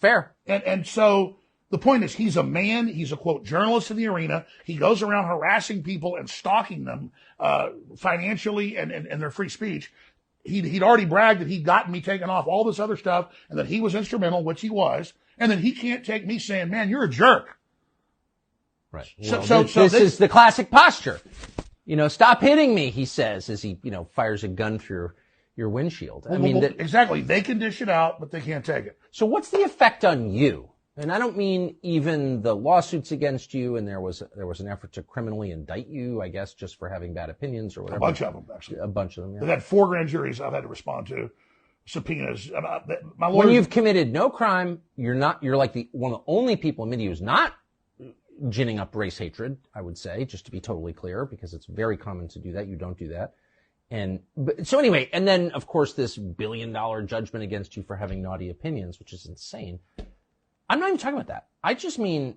Fair. And so the point is, he's a man. He's a, quote, journalist in the arena. He goes around harassing people and stalking them financially and their free speech. He'd already bragged that he'd gotten me taken off all this other stuff and that he was instrumental, which he was. And then he can't take me saying, man, you're a jerk. Right. So this is the classic posture. Stop hitting me, he says, as he, fires a gun through your windshield. Exactly. They can dish it out, but they can't take it. So what's the effect on you? And I don't mean even the lawsuits against you, and there was an effort to criminally indict you, I guess, just for having bad opinions or whatever. A bunch of them, actually. A bunch of them, yeah. They've had 4 grand juries I've had to respond to, subpoenas. My lawyer, when you've committed no crime, you're like one of the only people in media who's not ginning up race hatred, I would say, just to be totally clear, because it's very common to do that. You don't do that. So anyway, and then, of course, this $1 billion judgment against you for having naughty opinions, which is insane. I'm not even talking about that. I just mean,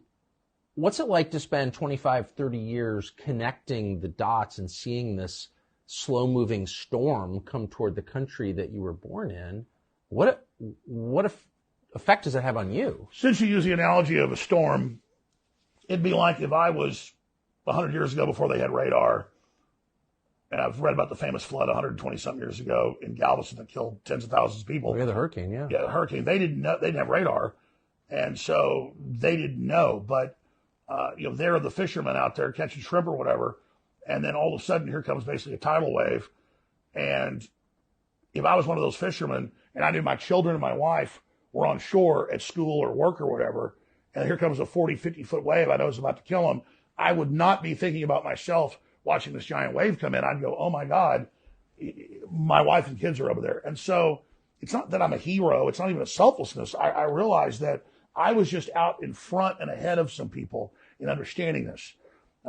what's it like to spend 25, 30 years connecting the dots and seeing this slow-moving storm come toward the country that you were born in? What effect does it have on you? Since you use the analogy of a storm, it'd be like if I was 100 years ago before they had radar, and I've read about the famous flood 120-something years ago in Galveston that killed tens of thousands of people. Oh, yeah, the hurricane, yeah. Yeah, the hurricane. They didn't know, they didn't have radar. And so they didn't know, but, there are the fishermen out there catching shrimp or whatever. And then all of a sudden here comes basically a tidal wave. And if I was one of those fishermen and I knew my children and my wife were on shore at school or work or whatever, and here comes a 40, 50-foot wave I know is about to kill them, I would not be thinking about myself watching this giant wave come in. I'd go, oh my God, my wife and kids are over there. And so it's not that I'm a hero. It's not even a selflessness. I realize that I was just out in front and ahead of some people in understanding this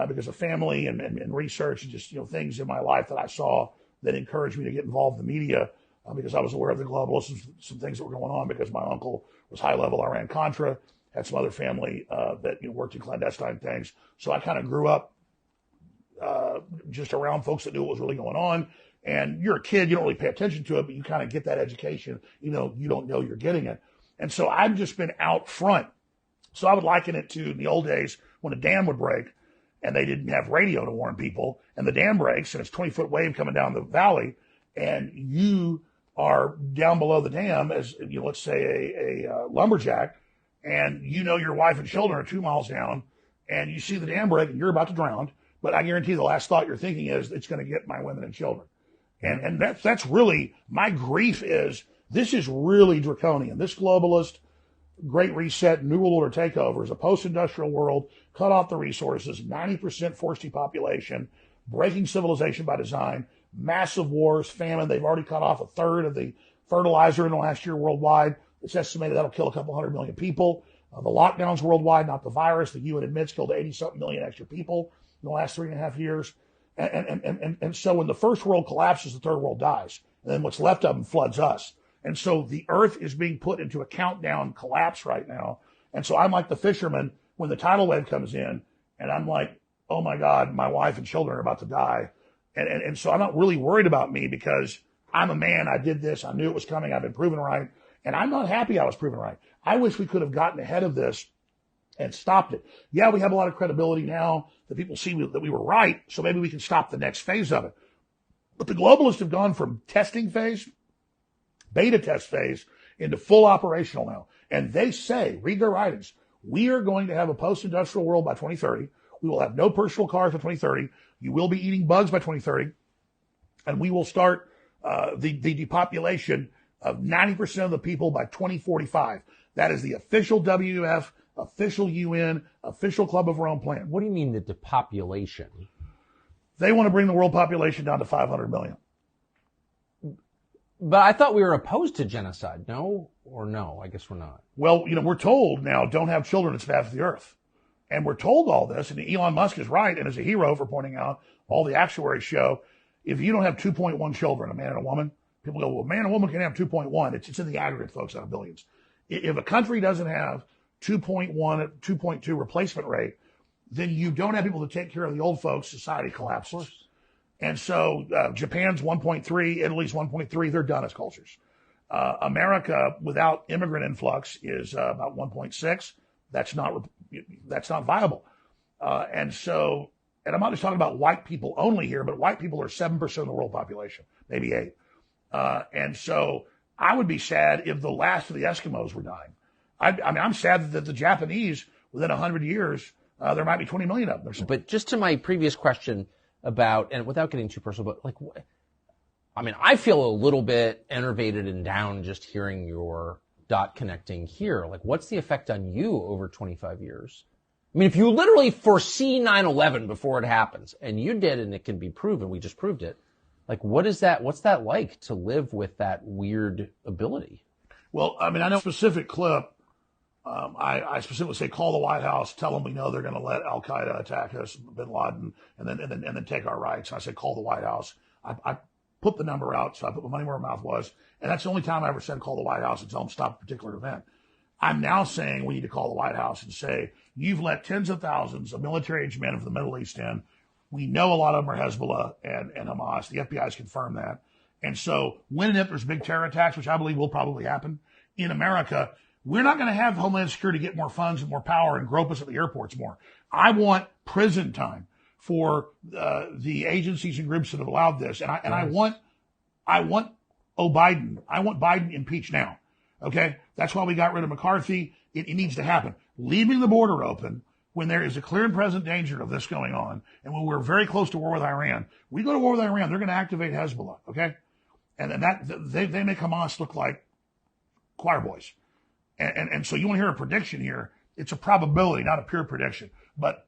because of family and research and just, things in my life that I saw that encouraged me to get involved in the media because I was aware of the globalists, some things that were going on because my uncle was high level Iran-Contra, had some other family that worked in clandestine things. So I kind of grew up just around folks that knew what was really going on. And you're a kid, you don't really pay attention to it, but you kind of get that education, you don't know you're getting it. And so I've just been out front. So I would liken it to in the old days when a dam would break and they didn't have radio to warn people, and the dam breaks and it's 20-foot wave coming down the valley, and you are down below the dam as, let's say a lumberjack, and you know your wife and children are 2 miles down, and you see the dam break and you're about to drown, but I guarantee the last thought you're thinking is, it's going to get my women and children. And that's really, my grief is, this is really draconian. This globalist, Great Reset, New World Order takeover is a post-industrial world, cut off the resources, 90% forced depopulation, breaking civilization by design, massive wars, famine. They've already cut off a third of the fertilizer in the last year worldwide. It's estimated that'll kill a couple 100 million people. The lockdowns worldwide, not the virus, the UN admits killed 80-something million extra people in the last 3.5 years. And so when the first world collapses, the third world dies. And then what's left of them floods us. And so the earth is being put into a countdown collapse right now. And so I'm like the fisherman when the tidal wave comes in, and I'm like, oh my God, my wife and children are about to die. And so I'm not really worried about me because I'm a man. I did this. I knew it was coming. I've been proven right. And I'm not happy I was proven right. I wish we could have gotten ahead of this and stopped it. Yeah, we have a lot of credibility now that people see that we were right, so maybe we can stop the next phase of it. But the globalists have gone from testing phase, beta test phase, into full operational now. And they say, read their writings, we are going to have a post-industrial world by 2030. We will have no personal cars by 2030. You will be eating bugs by 2030. And we will start the depopulation of 90% of the people by 2045. That is the official WF, official UN, official Club of Rome plan. What do you mean the depopulation? They want to bring the world population down to 500 million. But I thought we were opposed to genocide. No or no? I guess we're not. Well, we're told now, don't have children, it's bad for the earth. And we're told all this, and Elon Musk is right and is a hero for pointing out, all the actuaries show, if you don't have 2.1 children, a man and a woman, people go, well, man and woman can have 2.1. It's in the aggregate, folks, out of billions. If a country doesn't have 2.1, 2.2 replacement rate, then you don't have people to take care of the old folks, society collapses. And so Japan's 1.3, Italy's 1.3, they're done as cultures. America, without immigrant influx, is about 1.6. That's not viable. And I'm not just talking about white people only here, but white people are 7% of the world population, maybe 8. And so I would be sad if the last of the Eskimos were dying. I'm sad that the Japanese, within 100 years, there might be 20 million of them. But just to my previous question about, and without getting too personal, but I feel a little bit enervated and down just hearing your dot connecting here. What's the effect on you over 25 years? If you literally foresee 9/11 before it happens, and you did, and it can be proven, we just proved it. What's that like to live with that weird ability? Well, I know a specific clip. I specifically say, call the White House, tell them we know they're going to let Al Qaeda attack us, Bin Laden, and then take our rights. And I said, call the White House. I put the number out, so I put my money where my mouth was, and that's the only time I ever said call the White House and tell them stop a particular event. I'm now saying we need to call the White House and say, you've let tens of thousands of military-aged men from the Middle East in. We know a lot of them are Hezbollah and Hamas. The FBI has confirmed that. And so when and if there's big terror attacks, which I believe will probably happen in America, we're not going to have Homeland Security get more funds and more power and grope us at the airports more. I want prison time for the agencies and groups that have allowed this. And I want Biden. I want Biden impeached now. Okay? That's why we got rid of McCarthy. It needs to happen. Leaving the border open when there is a clear and present danger of this going on, and when we're very close to war with Iran, we go to war with Iran, they're going to activate Hezbollah, okay? And then they make Hamas look like choir boys. And so you want to hear a prediction here, it's a probability, not a pure prediction. But,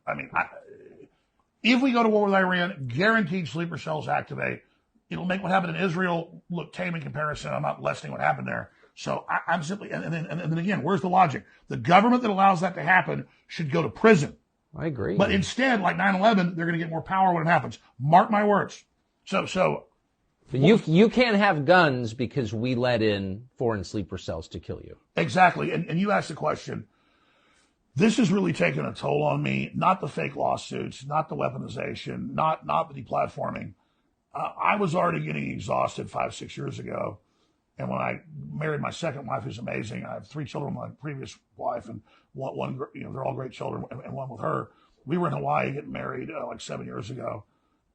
if we go to war with Iran, guaranteed sleeper cells activate. It'll make what happened in Israel look tame in comparison. I'm not lessening what happened there. So I'm simply, and then again, where's the logic? The government that allows that to happen should go to prison. I agree. But instead, like 9/11, they're going to get more power when it happens. Mark my words. So you can't have guns because we let in foreign sleeper cells to kill you. Exactly. And you asked the question. This has really taken a toll on me. Not the fake lawsuits, not the weaponization, not the deplatforming. I was already getting exhausted 5-6 years ago. And when I married my second wife, who's amazing, I have 3 children with my previous wife, and one they're all great children, and one with her. We were in Hawaii getting married like 7 years ago.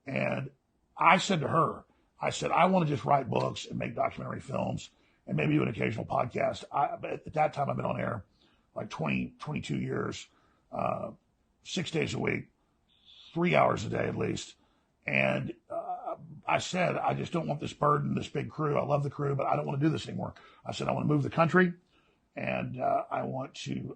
And I said to her, I want to just write books and make documentary films and maybe do an occasional podcast. But at that time, I've been on air like 22 years, 6 days a week, 3 hours a day at least. And I said, I just don't want this burden, this big crew. I love the crew, but I don't want to do this anymore. I said, I want to move the country, and I want to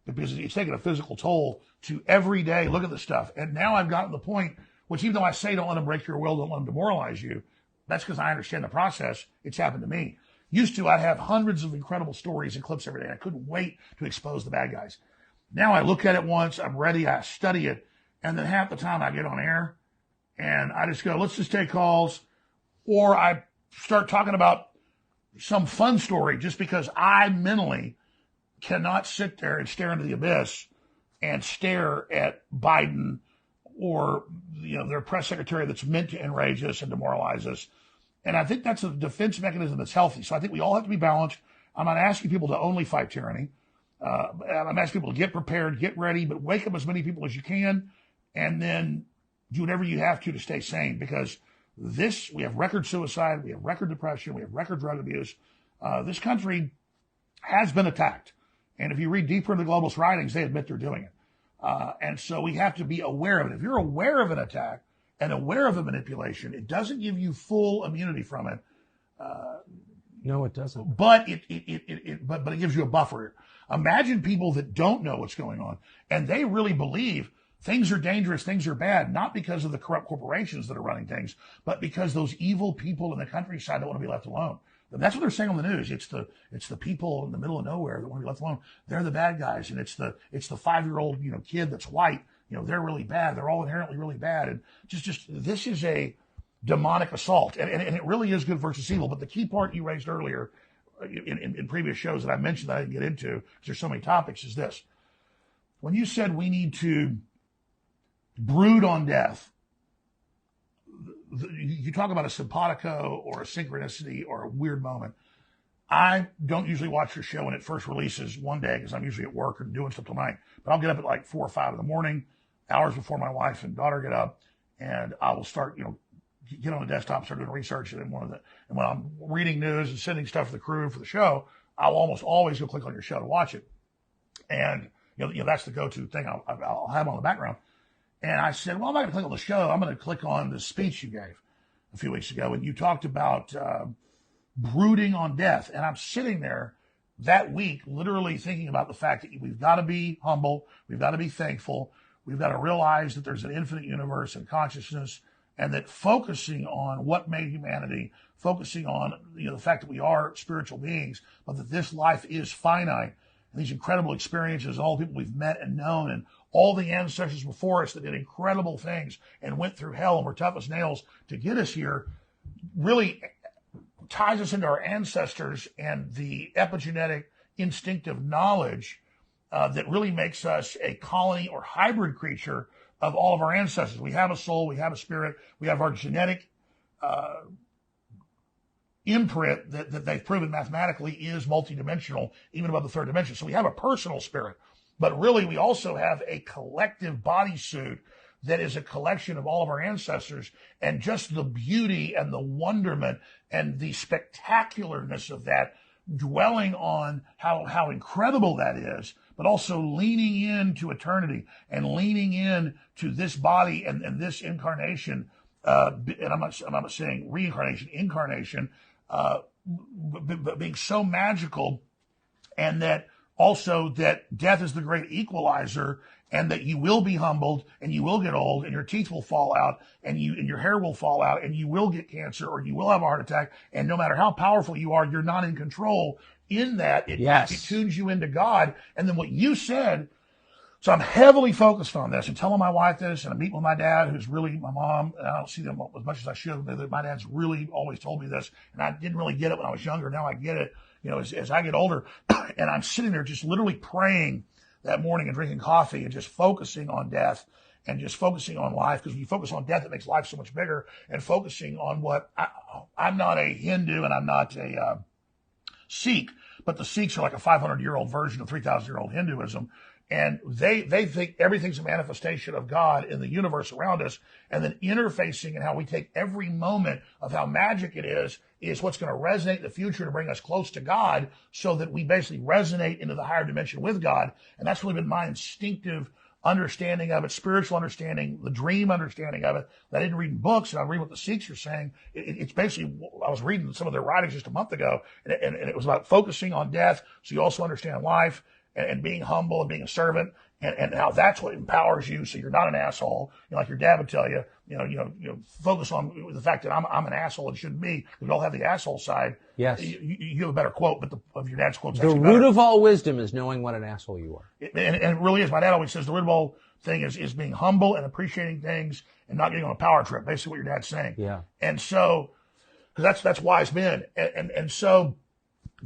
because it's taking a physical toll to every day look at this stuff. And now I've gotten to the point, which even though I say don't let them break your will, don't let them demoralize you, that's because I understand the process. It's happened to me. Used to, I'd have hundreds of incredible stories and clips every day. I couldn't wait to expose the bad guys. Now I look at it once, I'm ready, I study it, and then half the time I get on air, and I just go, let's just take calls, or I start talking about some fun story just because I mentally cannot sit there and stare into the abyss and stare at Biden or their press secretary that's meant to enrage us and demoralize us. And I think that's a defense mechanism that's healthy. So I think we all have to be balanced. I'm not asking people to only fight tyranny. I'm asking people to get prepared, get ready, but wake up as many people as you can, and then do whatever you have to stay sane, because we have record suicide, we have record depression, we have record drug abuse. This country has been attacked. And if you read deeper into the globalist writings, they admit they're doing it. And so we have to be aware of it. If you're aware of an attack and aware of a manipulation, it doesn't give you full immunity from it. No, it doesn't. But it gives you a buffer. Imagine people that don't know what's going on, and they really believe things are dangerous, things are bad, not because of the corrupt corporations that are running things, but because those evil people in the countryside don't want to be left alone. And that's what they're saying on the news. It's the people in the middle of nowhere that want to be left alone. They're the bad guys, and it's the 5-year-old kid that's white. They're really bad. They're all inherently really bad, and just this is a demonic assault, and it really is good versus evil. But the key part you raised earlier in previous shows that I mentioned that I didn't get into because there's so many topics is this: when you said we need to brood on death, you talk about a simpatico or a synchronicity or a weird moment. I don't usually watch your show when it first releases one day because I'm usually at work and doing stuff till night. But I'll get up at like 4 or 5 in the morning, hours before my wife and daughter get up, and I will start, get on the desktop, start doing research. And when I'm reading news and sending stuff to the crew for the show, I'll almost always go click on your show to watch it. And that's the go-to thing. I'll have on the background. And I said, well, I'm not going to click on the show. I'm going to click on the speech you gave a few weeks ago. And you talked about brooding on death. And I'm sitting there that week literally thinking about the fact that we've got to be humble. We've got to be thankful. We've got to realize that there's an infinite universe and consciousness, and that focusing on what made humanity, focusing on the fact that we are spiritual beings, but that this life is finite. And these incredible experiences, all the people we've met and known, and all the ancestors before us that did incredible things and went through hell and were tough as nails to get us here, really ties us into our ancestors and the epigenetic instinctive knowledge that really makes us a colony or hybrid creature of all of our ancestors. We have a soul, we have a spirit, we have our genetic imprint that they've proven mathematically is multidimensional, even above the third dimension. So we have a personal spirit, but really we also have a collective bodysuit that is a collection of all of our ancestors, and just the beauty and the wonderment and the spectacularness of that, dwelling on how incredible that is, but also leaning into eternity and leaning in to this body and this incarnation. And I'm not saying reincarnation, incarnation, but being so magical, and that also that death is the great equalizer, and that you will be humbled and you will get old and your teeth will fall out and your hair will fall out and you will get cancer or you will have a heart attack. And no matter how powerful you are, you're not in control. In that, it tunes you into God. And then what you said, so I'm heavily focused on this and telling my wife this, and I meet with my dad, who's really my mom, and I don't see them as much as I should. My dad's really always told me this, and I didn't really get it when I was younger. Now I get it, as I get older. And I'm sitting there just literally praying that morning and drinking coffee and just focusing on death and just focusing on life, because when you focus on death, it makes life so much bigger. And focusing on what I'm not a Hindu and I'm not a Sikh, but the Sikhs are like a 500-year-old version of 3,000-year-old Hinduism. And they think everything's a manifestation of God in the universe around us, and then interfacing and how we take every moment of how magic it is is what's going to resonate in the future to bring us close to God so that we basically resonate into the higher dimension with God. And that's really been my instinctive understanding of it, spiritual understanding, the dream understanding of it. That I didn't read in books, and I read what the Sikhs are saying. It's basically, I was reading some of their writings just a month ago, and it was about focusing on death so you also understand life and being humble and being a servant. And how that's what empowers you, so you're not an asshole. Like your dad would tell you, focus on the fact that I'm an asshole and shouldn't be. We all have the asshole side. Yes. You have a better quote, but of your dad's quote's the actually root better. of all wisdom is knowing what an asshole you are. And it really is. My dad always says the root of all thing is being humble and appreciating things and not getting on a power trip. Basically, what your dad's saying. Yeah. And so, because that's wise men, and so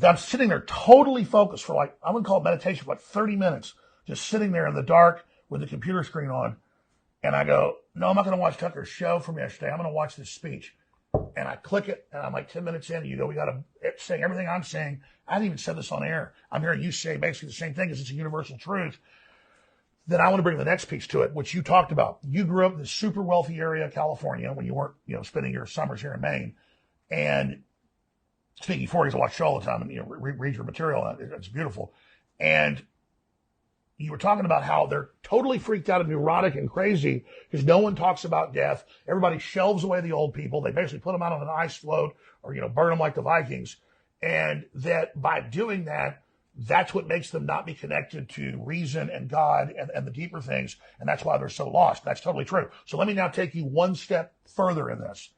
I'm sitting there totally focused for I wouldn't call it meditation, for 30 minutes. Just sitting there in the dark with the computer screen on. And I go, no, I'm not going to watch Tucker's show from yesterday. I'm going to watch this speech. And I click it, and I'm 10 minutes in, and you go, we got to say everything I'm saying. I haven't even said this on air. I'm hearing you say basically the same thing because it's a universal truth. Then I want to bring the next piece to it, which you talked about. You grew up in this super wealthy area of California when you weren't, spending your summers here in Maine. And speaking for you, I watch the show all the time and read your material. It's beautiful. And you were talking about how they're totally freaked out and neurotic and crazy because no one talks about death. Everybody shelves away the old people. They basically put them out on an ice float or, burn them like the Vikings. And that by doing that, that's what makes them not be connected to reason and God and the deeper things. And that's why they're so lost. That's totally true. So let me now take you one step further in this.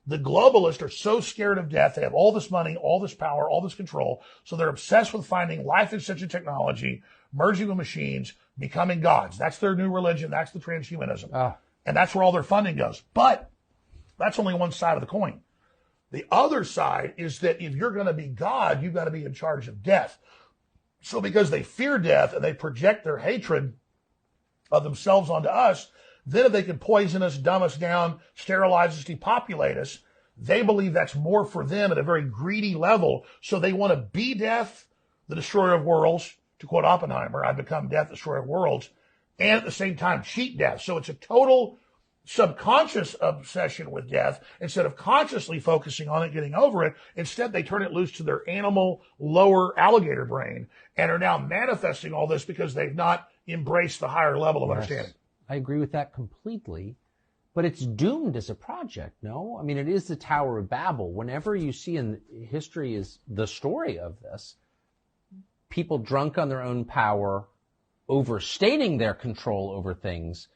The globalists are so scared of death. They have all this money, all this power, all this control. So they're obsessed with finding life extension technology, merging with machines, becoming gods. That's their new religion. That's the transhumanism. And that's where all their funding goes. But that's only one side of the coin. The other side is that if you're going to be God, you've got to be in charge of death. So because they fear death and they project their hatred of themselves onto us, then if they can poison us, dumb us down, sterilize us, depopulate us, they believe that's more for them at a very greedy level. So they want to be death, the destroyer of worlds. To quote Oppenheimer, I become death, destroyer of worlds, and at the same time cheat death. So it's a total subconscious obsession with death. Instead of consciously focusing on it, getting over it, instead they turn it loose to their animal, lower alligator brain and are now manifesting all this because they've not embraced the higher level of understanding. I agree with that completely. But it's doomed as a project, no? I mean, it is the Tower of Babel. Whenever you see in history is the story of this, people drunk on their own power, overstating their control over things,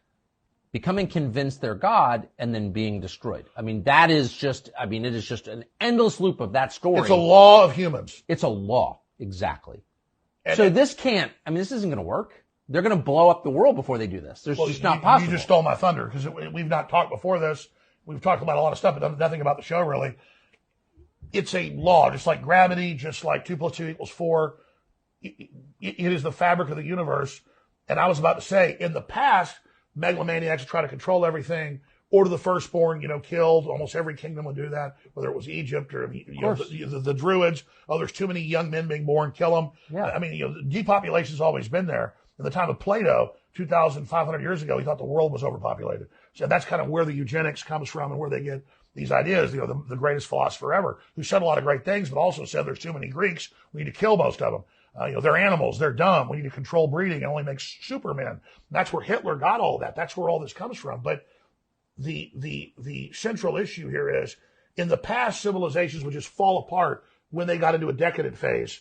becoming convinced they're God, and then being destroyed. I mean, it is just an endless loop of that story. It's a law of humans. It's a law, exactly. So this isn't going to work. They're going to blow up the world before they do this. It's just not possible. You just stole my thunder because we've not talked before this. We've talked about a lot of stuff, but nothing about the show really. It's a law, just like gravity, just like 2 + 2 = 4. It is the fabric of the universe. And I was about to say, in the past, megalomaniacs try to control everything, order the firstborn, killed. Almost every kingdom would do that, whether it was Egypt or the Druids. Oh, there's too many young men being born, kill them. Yeah. I mean, depopulation's always been there. In the time of Plato, 2,500 years ago, he thought the world was overpopulated. So that's kind of where the eugenics comes from and where they get these ideas. The greatest philosopher ever, who said a lot of great things, but also said there's too many Greeks. We need to kill most of them. They're animals. They're dumb. We need to control breeding and only make supermen. That's where Hitler got all that. That's where all this comes from. But the central issue here is, in the past, civilizations would just fall apart when they got into a decadent phase.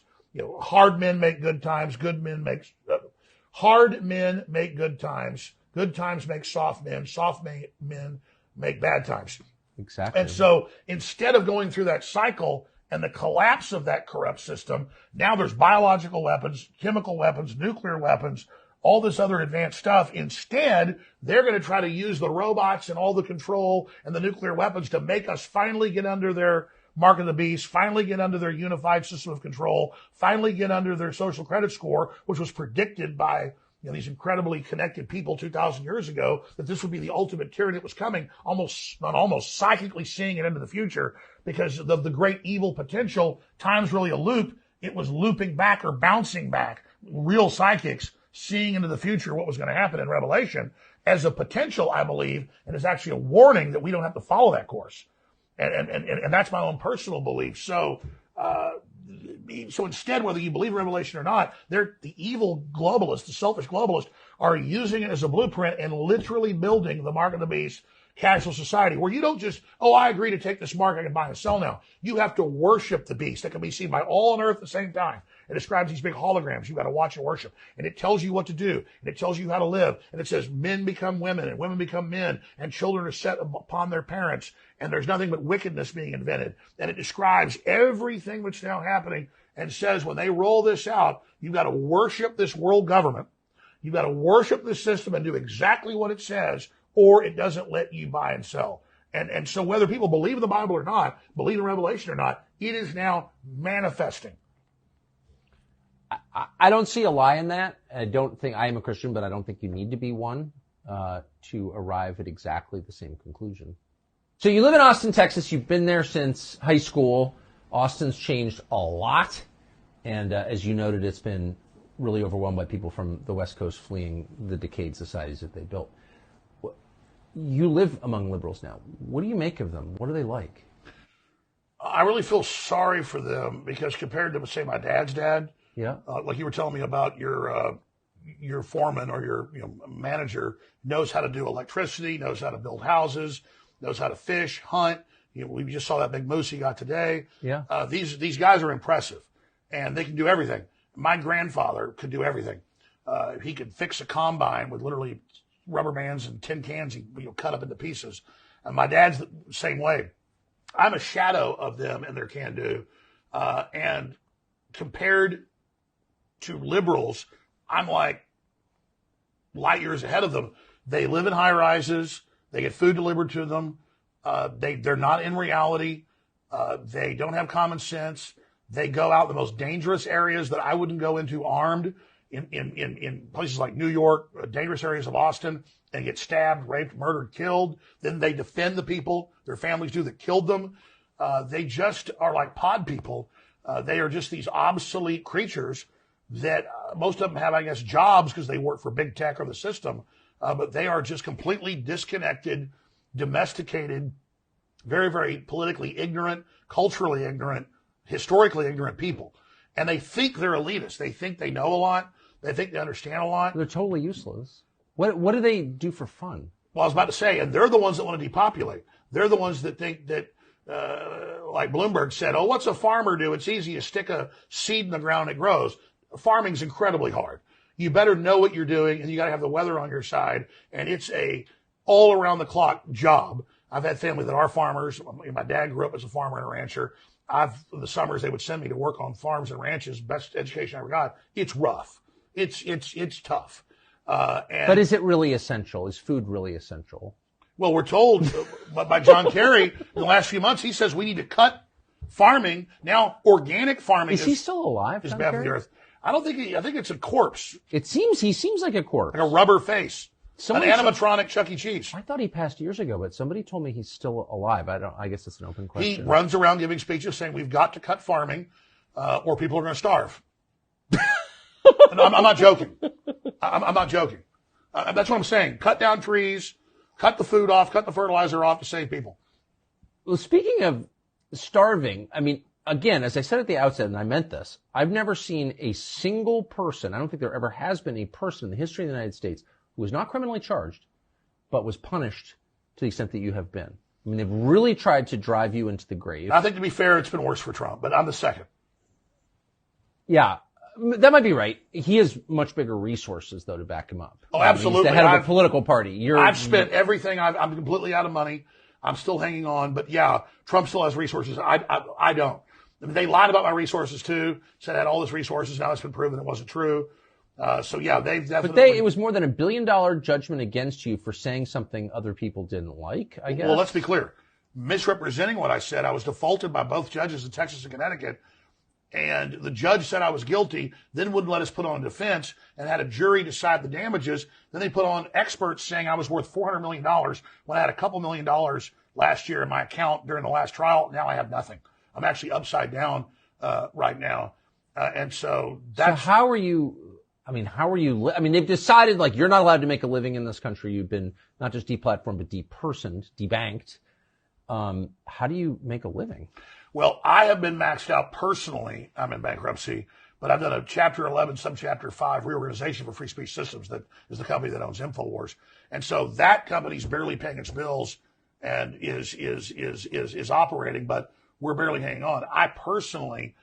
Hard men make good times. Hard men make good times. Good times make soft men. Soft men make bad times. Exactly. And so instead of going through that cycle and the collapse of that corrupt system, now there's biological weapons, chemical weapons, nuclear weapons, all this other advanced stuff. Instead, they're going to try to use the robots and all the control and the nuclear weapons to make us finally get under their mark of the beast, finally get under their unified system of control, finally get under their social credit score, which was predicted by these incredibly connected people 2,000 years ago, that this would be the ultimate tyranny that was coming, almost psychically seeing it into the future because of the great evil potential. Time's really a loop. It was looping back or bouncing back. Real psychics seeing into the future what was going to happen in Revelation as a potential, I believe, and it's actually a warning that we don't have to follow that course. And that's my own personal belief. So instead, whether you believe in Revelation or not, the evil globalists, the selfish globalists, are using it as a blueprint and literally building the mark of the beast cashless society, where you don't just, I agree to take this mark, I can buy and sell now. You have to worship the beast that can be seen by all on earth at the same time. It describes these big holograms you've got to watch and worship. And it tells you what to do. And it tells you how to live. And it says men become women and women become men and children are set upon their parents. And there's nothing but wickedness being invented. And it describes everything that's now happening and says when they roll this out, you've got to worship this world government. You've got to worship this system and do exactly what it says, or it doesn't let you buy and sell. And so whether people believe in the Bible or not, believe in Revelation or not, it is now manifesting. I don't see a lie in that. I am a Christian, but I don't think you need to be one to arrive at exactly the same conclusion. So you live in Austin, Texas. You've been there since high school. Austin's changed a lot. And as you noted, it's been really overwhelmed by people from the West Coast fleeing the decayed societies that they built. You live among liberals now. What do you make of them? What are they like? I really feel sorry for them because compared to, say, my dad's dad, yeah, like you were telling me about your foreman or your manager knows how to do electricity, knows how to build houses, knows how to fish, hunt. We just saw that big moose he got today. Yeah. These guys are impressive, and they can do everything. My grandfather could do everything. He could fix a combine with literally rubber bands and tin cans he cut up into pieces. And my dad's the same way. I'm a shadow of them and their can-do. And compared to liberals, I'm like light years ahead of them. They live in high rises. They get food delivered to them. They're not in reality. They don't have common sense. They go out in the most dangerous areas that I wouldn't go into armed in places like New York, dangerous areas of Austin, and get stabbed, raped, murdered, killed. Then they defend the people, their families do, that killed them. They just are like pod people. They are just these obsolete creatures that most of them have, I guess, jobs because they work for big tech or the system. But they are just completely disconnected, domesticated, very, very politically ignorant, culturally ignorant, historically ignorant people. And they think they're elitist. They think they know a lot. They think they understand a lot. They're totally useless. What do they do for fun? Well, I was about to say, and they're the ones that want to depopulate. They're the ones that think that, like Bloomberg said, what's a farmer do? It's easy. You stick a seed in the ground, it grows. Farming's incredibly hard. You better know what you're doing, and you got to have the weather on your side. And it's a all around the clock job. I've had family that are farmers. My dad grew up as a farmer and a rancher. In the summers, they would send me to work on farms and ranches. Best education I ever got. It's rough. It's tough. But is it really essential? Is food really essential? Well, we're told by John Kerry in the last few months, he says we need to cut farming. Now, organic farming is he still alive? Is bad for the earth. I don't think I think it's a corpse. He seems like a corpse. Like a rubber face. An animatronic Chuck E. Cheese. I thought he passed years ago, but somebody told me he's still alive. I guess it's an open question. He runs around giving speeches saying we've got to cut farming, or people are going to starve. And I'm not joking. I'm not joking. That's what I'm saying. Cut down trees, cut the food off, cut the fertilizer off to save people. Well, speaking of starving, I mean, again, as I said at the outset, and I meant this, I've never seen a single person, I don't think there ever has been a person in the history of the United States who was not criminally charged, but was punished to the extent that you have been. I mean, they've really tried to drive you into the grave. I think, to be fair, it's been worse for Trump, but I'm the second. Yeah, that might be right. He has much bigger resources, though, to back him up. Oh, absolutely. He's the head of a political party. I've spent everything. I'm completely out of money. I'm still hanging on. But, yeah, Trump still has resources. I don't. I mean, they lied about my resources, too. Said I had all these resources. Now it's been proven it wasn't true. So, yeah, they've definitely. But it was more than $1 billion judgment against you for saying something other people didn't like, I guess. Well, let's be clear. Misrepresenting what I said, I was defaulted by both judges in Texas and Connecticut. And the judge said I was guilty, then wouldn't let us put on defense and had a jury decide the damages. Then they put on experts saying I was worth $400 million when I had a couple $1 million last year in my account during the last trial. Now I have nothing. I'm actually upside down right now. And so that's. So how are you they've decided like you're not allowed to make a living in this country. You've been not just deplatformed, but depersoned, debanked. How do you make a living? Well, I have been maxed out personally. I'm in bankruptcy, but I've done a Chapter 11, Subchapter 5 reorganization for Free Speech Systems. That is the company that owns InfoWars, and so that company's barely paying its bills and is operating, but we're barely hanging on. I personally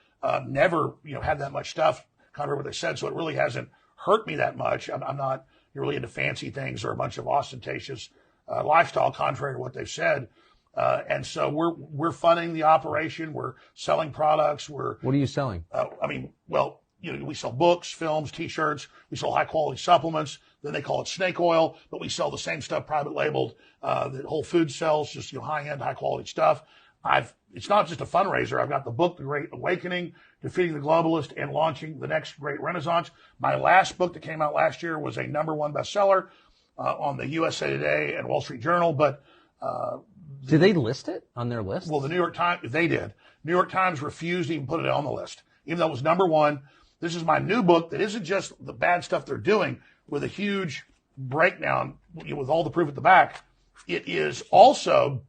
never had that much stuff, contrary to what they said, so it really hasn't hurt me that much. I'm not really into fancy things or a bunch of ostentatious lifestyle, contrary to what they've said. And so we're funding the operation. We're selling products. What are you selling? We sell books, films, T-shirts. We sell high quality supplements. Then they call it snake oil, but we sell the same stuff private labeled that Whole Foods sells, just high end, high quality stuff. It's not just a fundraiser. I've got the book, The Great Awakening, Defeating the Globalist, and Launching the Next Great Renaissance. My last book that came out last year was a #1 bestseller on the USA Today and Wall Street Journal, but did they list it on their list? Well, the New York Times, they did. New York Times refused to even put it on the list, even though it was #1. This is my new book that isn't just the bad stuff they're doing with a huge breakdown with all the proof at the back. It is also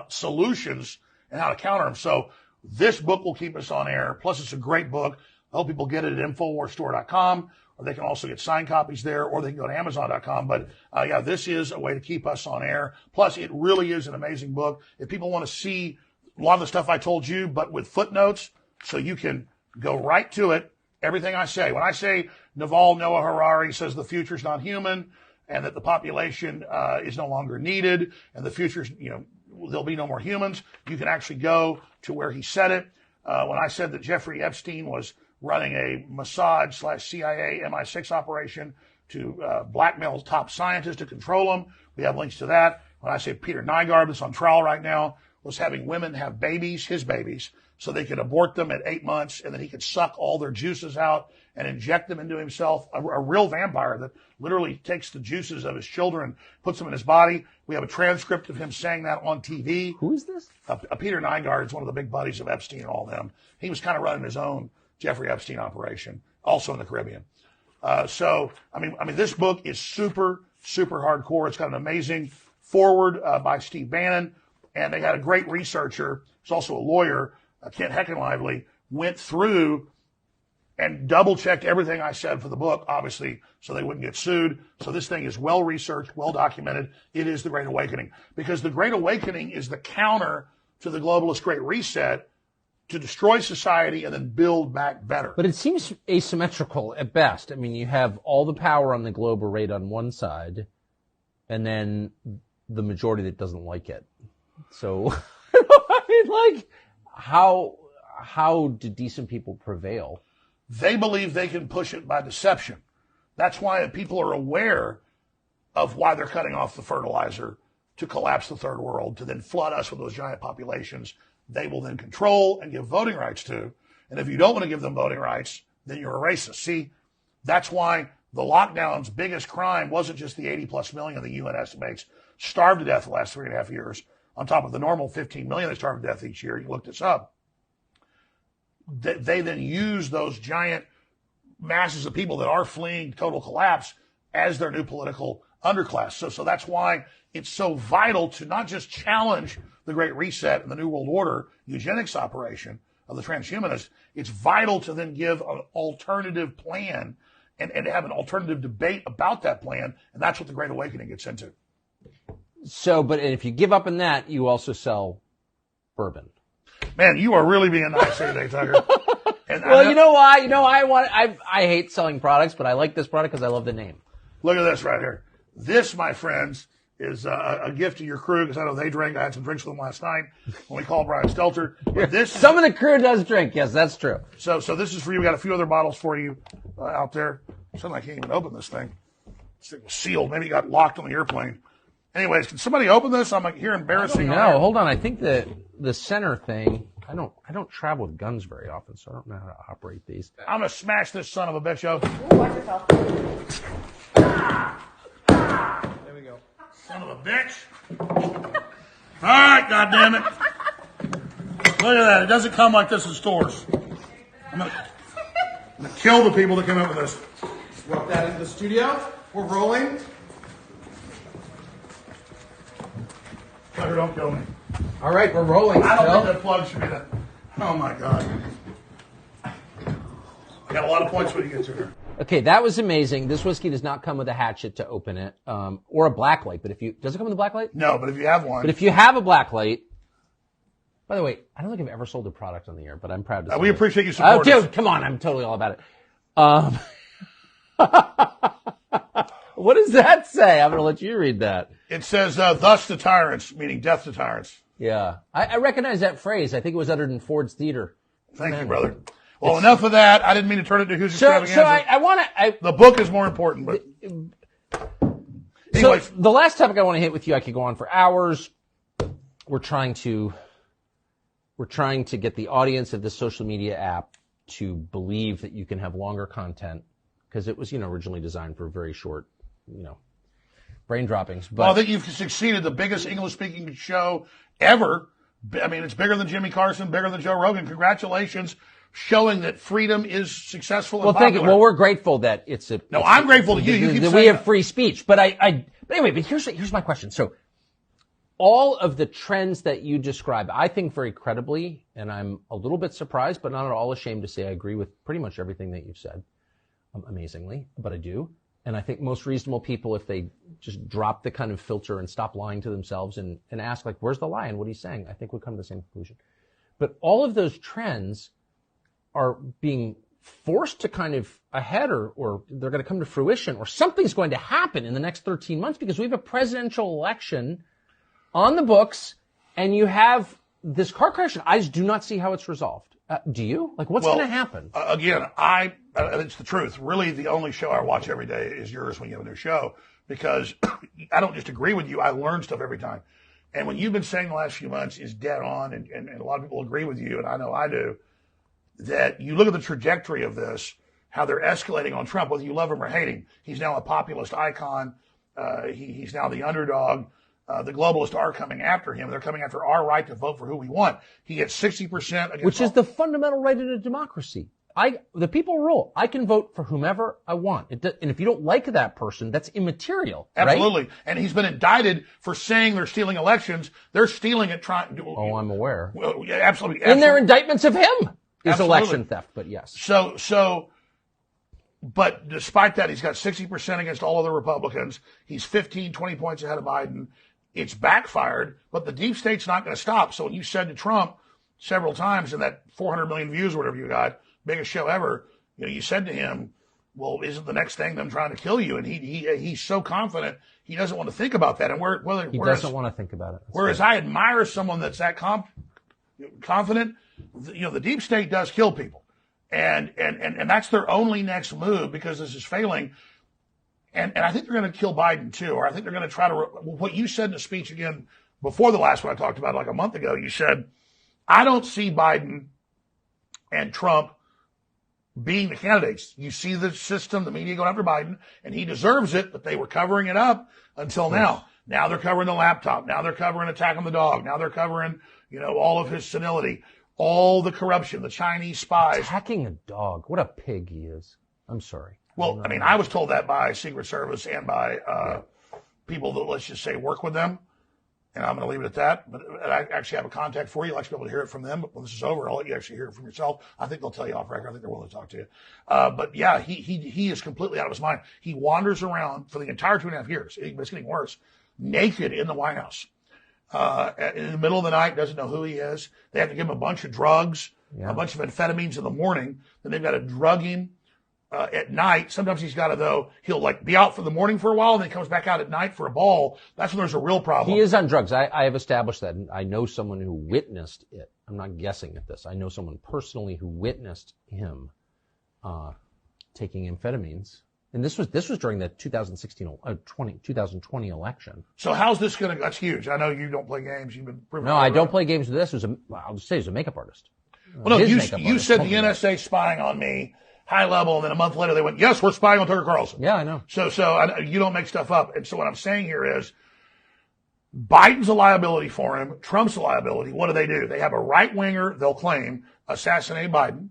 solutions and how to counter them. So this book will keep us on air. Plus, it's a great book. I hope people get it at InfoWarsStore.com, or they can also get signed copies there, or they can go to Amazon.com. But this is a way to keep us on air. Plus, it really is an amazing book. If people want to see a lot of the stuff I told you, but with footnotes, so you can go right to it, everything I say. When I say Naval Noah Harari says the future's not human, and that the population is no longer needed, and the future's, there'll be no more humans, you can actually go to where he said it. When I said that Jeffrey Epstein was running a Mossad/CIA MI6 operation to blackmail top scientists to control them, we have links to that. When I say Peter Nygaard, that's on trial right now, was having women have babies, his babies, so they could abort them at 8 months, and then he could suck all their juices out and inject them into himself, a real vampire that literally takes the juices of his children, puts them in his body. We have a transcript of him saying that on TV. Who is this? Peter Nygaard is one of the big buddies of Epstein and all them. He was kind of running his own Jeffrey Epstein operation, also in the Caribbean. This book is super, super hardcore. It's got an amazing foreword by Steve Bannon, and they had a great researcher, who's also a lawyer, Kent Heckenlively, went through and double-checked everything I said for the book, obviously, so they wouldn't get sued. So this thing is well-researched, well-documented. It is the Great Awakening. Because the Great Awakening is the counter to the globalist Great Reset, to destroy society and then build back better. But it seems asymmetrical at best. I mean, you have all the power on the global rate on one side, and then the majority that doesn't like it. So, how do decent people prevail? They believe they can push it by deception. That's why people are aware of why they're cutting off the fertilizer to collapse the third world, to then flood us with those giant populations they will then control and give voting rights to. And if you don't want to give them voting rights, then you're a racist. See, that's why the lockdown's biggest crime wasn't just the 80+ million the UN estimates starved to death the last 3.5 years, on top of the normal 15 million that starved to death each year. You looked this up. They then use those giant masses of people that are fleeing total collapse as their new political underclass. So that's why it's so vital to not just challenge the Great Reset and the New World Order eugenics operation of the transhumanists. It's vital to then give an alternative plan and have an alternative debate about that plan. And that's what the Great Awakening gets into. So, but if you give up on that, you also sell bourbon. Man, you are really being nice here today, Tucker. And well, you know why? I hate selling products, but I like this product because I love the name. Look at this right here. This, my friends, is a gift to your crew, because I know they drink. I had some drinks with them last night when we called Brian Stelter. But some of the crew does drink. Yes, that's true. So this is for you. We got a few other bottles for you out there. Suddenly I can't even open this thing. This thing was sealed. Maybe it got locked on the airplane. Anyways, can somebody open this? I'm here embarrassing. No, hold on. I think the center thing. I don't travel with guns very often, so I don't know how to operate these. I'm gonna smash this son of a bitch out. Ooh, watch yourself. There we go. Son of a bitch. All right, goddammit. Look at that. It doesn't come like this in stores. I'm gonna kill the people that come up with this. Work that into the studio. We're rolling. Tucker, don't kill me. All right, we're rolling. I don't still. think that plug should be that. Oh my God. I got a lot of points when you get to here. Okay, that was amazing. This whiskey does not come with a hatchet to open it, or a black light. But does it come with a black light? No, but if you have one. But if you have a black light, by the way, I don't think I've ever sold a product on the air, but I'm proud to say we it. appreciate you supporting Oh, us. dude, come on. I'm totally all about it. What does that say? I'm going to let you read that. It says, thus to tyrants, meaning death to tyrants. Yeah. I recognize that phrase. I think it was uttered in Ford's Theater. Thank you, brother. Well, enough of that. I didn't mean to turn it to Who's So Extravaganza. I want to... The book is more important, but... Anyway, So the last topic I want to hit with you, I could go on for hours. We're trying to get the audience of this social media app to believe that you can have longer content because it was, originally designed for very short, brain droppings. But well, I think you've succeeded. The biggest English-speaking show ever. I mean, it's bigger than Jimmy Carson, bigger than Joe Rogan. Congratulations, showing that freedom is successful and well, popular. thank you. Well, we're grateful that it's a. No, I'm grateful to you. You keep that saying we have that. free speech. But but anyway, but here's my question. So, all of the trends that you describe, I think very credibly, and I'm a little bit surprised, but not at all ashamed to say I agree with pretty much everything that you've said. Amazingly, but I do. And I think most reasonable people, if they just drop the kind of filter and stop lying to themselves and ask, like, where's the lie and what he's saying, I think would come to the same conclusion. But all of those trends are being forced to kind of ahead or they're going to come to fruition or something's going to happen in the next 13 months because we have a presidential election on the books and you have this car crash. I just do not see how it's resolved. Do you? Like, what's going to happen? Again, it's the truth. Really, the only show I watch every day is yours when you have a new show because I don't just agree with you. I learn stuff every time. And what you've been saying the last few months is dead on, and a lot of people agree with you, and I know I do, that you look at the trajectory of this, how they're escalating on Trump, whether you love him or hate him. He's now a populist icon. He's now the underdog. The globalists are coming after him. They're coming after our right to vote for who we want. He gets 60% against which is the fundamental right in a democracy. The people rule. I can vote for whomever I want. And if you don't like that person, that's immaterial. Absolutely. Right? And he's been indicted for saying they're stealing elections. They're stealing it Oh, I'm aware. Well, yeah, absolutely. In their indictments of him is Absolutely. election theft, but yes. But despite that, he's got 60% against all other Republicans. He's 15, 20 points ahead of Biden. It's backfired, but the deep state's not going to stop. So when you said to Trump several times in that 400 million views or whatever you got, biggest show ever, you said to him, well, isn't the next thing them trying to kill you? And he's so confident he doesn't want to think about that. And he doesn't want to think about it. Whereas I admire someone that's that confident. The deep state does kill people, and that's their only next move because this is failing. And I think they're going to kill Biden too, or I think they're going to try to. What you said in the speech again before the last one I talked about like a month ago, you said, I don't see Biden and Trump being the candidates. You see the system, the media going after Biden, and he deserves it, but they were covering it up until now. Now they're covering the laptop. Now they're covering attack on the dog. Now they're covering, all of his senility, all the corruption, the Chinese spies. Attacking a dog. What a pig he is. I'm sorry. Well, I was told that by Secret Service and by people that, let's just say, work with them. And I'm going to leave it at that. But I actually have a contact for you. I'd like to be able to hear it from them. But when this is over, I'll let you actually hear it from yourself. I think they'll tell you off record. I think they're willing to talk to you. But yeah, he is completely out of his mind. He wanders around for the entire 2.5 years. It's getting worse. Naked in the White House. In the middle of the night, doesn't know who he is. They have to give him a bunch of drugs, a bunch of amphetamines in the morning. Then they've got to drug him. At night, sometimes he'll like be out for the morning for a while and then comes back out at night for a ball. That's when there's a real problem. He is on drugs. I have established that. And I know someone who witnessed it. I'm not guessing at this. I know someone personally who witnessed him taking amphetamines. And this was during the 2020 election. So how's this going to, that's huge. I know you don't play games. You've been No, I don't play games with this. I'll just say he's a makeup artist. Well, no, you said the NSA spying on me. High level, and then a month later they went, yes, we're spying on Tucker Carlson. Yeah, I know. So you don't make stuff up. And so what I'm saying here is Biden's a liability for him. Trump's a liability. What do? They have a right-winger, they'll claim, assassinate Biden,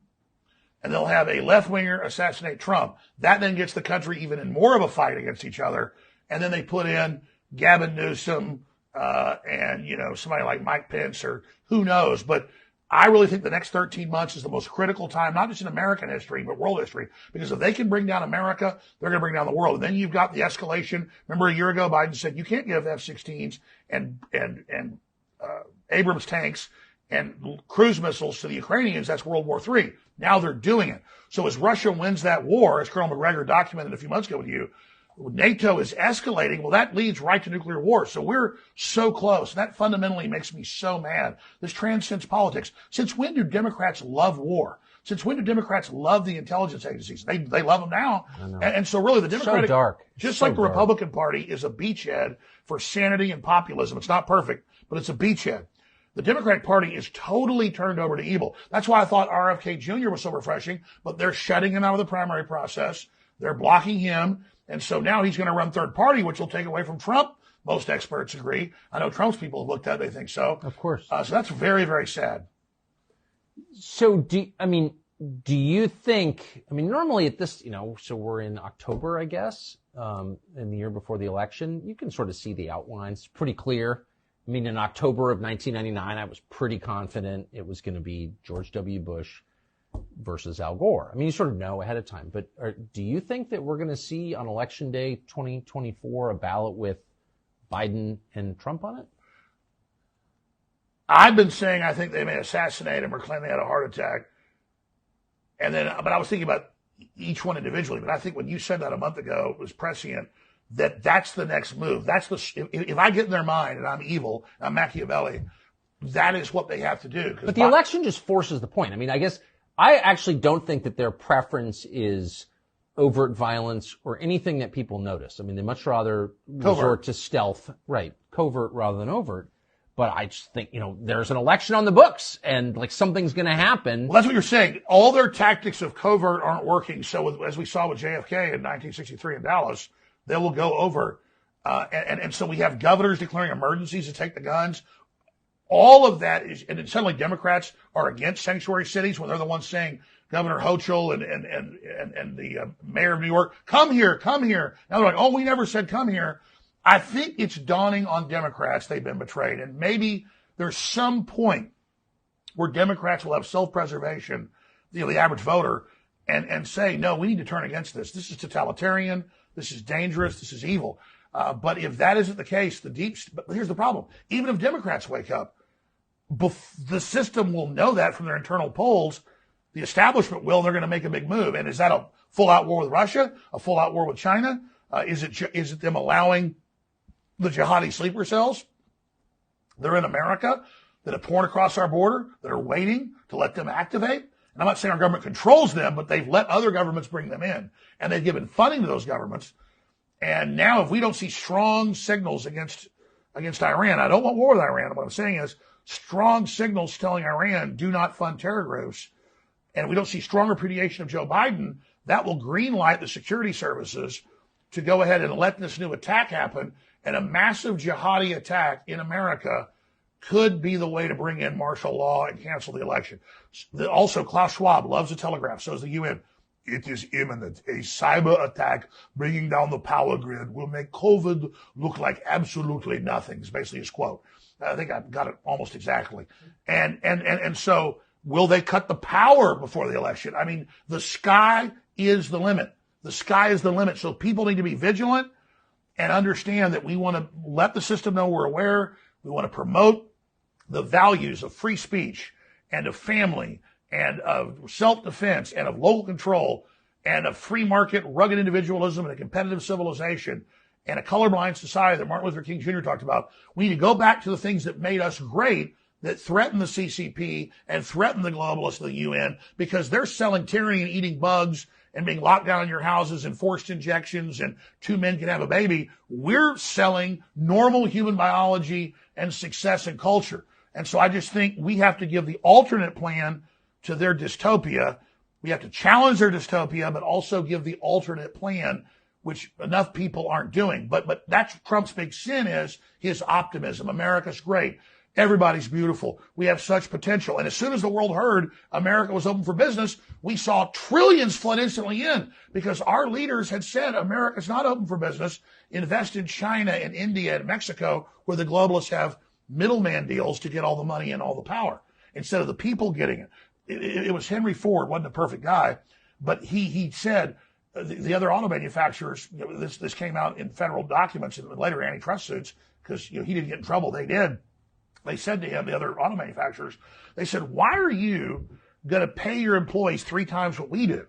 and they'll have a left-winger assassinate Trump. That then gets the country even in more of a fight against each other. And then they put in Gavin Newsom, and, somebody like Mike Pence or who knows. But I really think the next 13 months is the most critical time, not just in American history, but world history, because if they can bring down America, they're going to bring down the world. And then you've got the escalation. Remember a year ago, Biden said you can't give F-16s and Abrams tanks and cruise missiles to the Ukrainians. That's World War III. Now they're doing it. So as Russia wins that war, as Colonel McGregor documented a few months ago with you, NATO is escalating. Well, that leads right to nuclear war. So we're so close. And that fundamentally makes me so mad. This transcends politics. Since when do Democrats love war? Since when do Democrats love the intelligence agencies? They love them now. And so really the Democratic, so dark. Just so like the dark. Republican Party is a beachhead for sanity and populism. It's not perfect, but it's a beachhead. The Democratic Party is totally turned over to evil. That's why I thought RFK Jr. was so refreshing, but they're shutting him out of the primary process. They're blocking him. And so now he's going to run third party, which will take away from Trump. Most experts agree. I know Trump's people have looked at it. They think so. Of course. So that's very, very sad. So do you think, normally at this, so we're in October, I guess, in the year before the election, you can sort of see the outlines pretty clear. In October of 1999, I was pretty confident it was going to be George W. Bush versus Al Gore. You sort of know ahead of time. But do you think that we're going to see on Election Day 2024 a ballot with Biden and Trump on it? I've been saying I think they may assassinate him or claim they had a heart attack. But I was thinking about each one individually. But I think when you said that a month ago, it was prescient. That's the next move. If I get in their mind and I'm evil, I'm Machiavelli, that is what they have to do. But the election just forces the point. I guess I actually don't think that their preference is overt violence or anything that people notice. They much rather resort to stealth, right? Covert rather than overt. But I just think, there's an election on the books and something's going to happen. Well, that's what you're saying. All their tactics of covert aren't working. So as we saw with JFK in 1963 in Dallas, they will go over. And so we have governors declaring emergencies to take the guns. All of that is, and suddenly Democrats are against sanctuary cities when they're the ones saying, Governor Hochul and the mayor of New York, come here. Now they're like, oh, we never said come here. I think it's dawning on Democrats they've been betrayed. And maybe there's some point where Democrats will have self-preservation, the average voter, and say, no, we need to turn against this. This is totalitarian. This is dangerous. This is evil. But if that isn't the case, but here's the problem. Even if Democrats wake up, the system will know that from their internal polls. The establishment will, and they're going to make a big move. And is that a full-out war with Russia? A full-out war with China? Is it them allowing the jihadi sleeper cells? They're in America that have torn across our border, that are waiting to let them activate. And I'm not saying our government controls them, but they've let other governments bring them in. And they've given funding to those governments. And now if we don't see strong signals against Iran, I don't want war with Iran. What I'm saying is strong signals telling Iran, do not fund terror groups. And we don't see strong repudiation of Joe Biden, that will greenlight the security services to go ahead and let this new attack happen. And a massive jihadi attack in America could be the way to bring in martial law and cancel the election. Also, Klaus Schwab loves the Telegraph. So does the UN. It is imminent. A cyber attack bringing down the power grid will make COVID look like absolutely nothing, is basically his quote. I think I've got it almost exactly. And so will they cut the power before the election? The sky is the limit. The sky is the limit. So people need to be vigilant and understand that we want to let the system know we're aware. We want to promote the values of free speech and of family and of self-defense and of local control and of free market, rugged individualism and a competitive civilization and a colorblind society that Martin Luther King Jr. talked about. We need to go back to the things that made us great, that threaten the CCP and threaten the globalists of the UN, because they're selling tyranny and eating bugs and being locked down in your houses and forced injections and two men can have a baby. We're selling normal human biology and success and culture. And so I just think we have to give the alternate plan to their dystopia. We have to challenge their dystopia, but also give the alternate plan, which enough people aren't doing. But that's Trump's big sin, is his optimism. America's great. Everybody's beautiful. We have such potential. And as soon as the world heard America was open for business, we saw trillions flood instantly in because our leaders had said America's not open for business. Invest in China and India and Mexico where the globalists have middleman deals to get all the money and all the power instead of the people getting it. It was Henry Ford, wasn't a perfect guy, but he said the other auto manufacturers, this came out in federal documents and later antitrust suits because he didn't get in trouble. They did. They said to him, the other auto manufacturers, they said, why are you going to pay your employees 3 times what we do?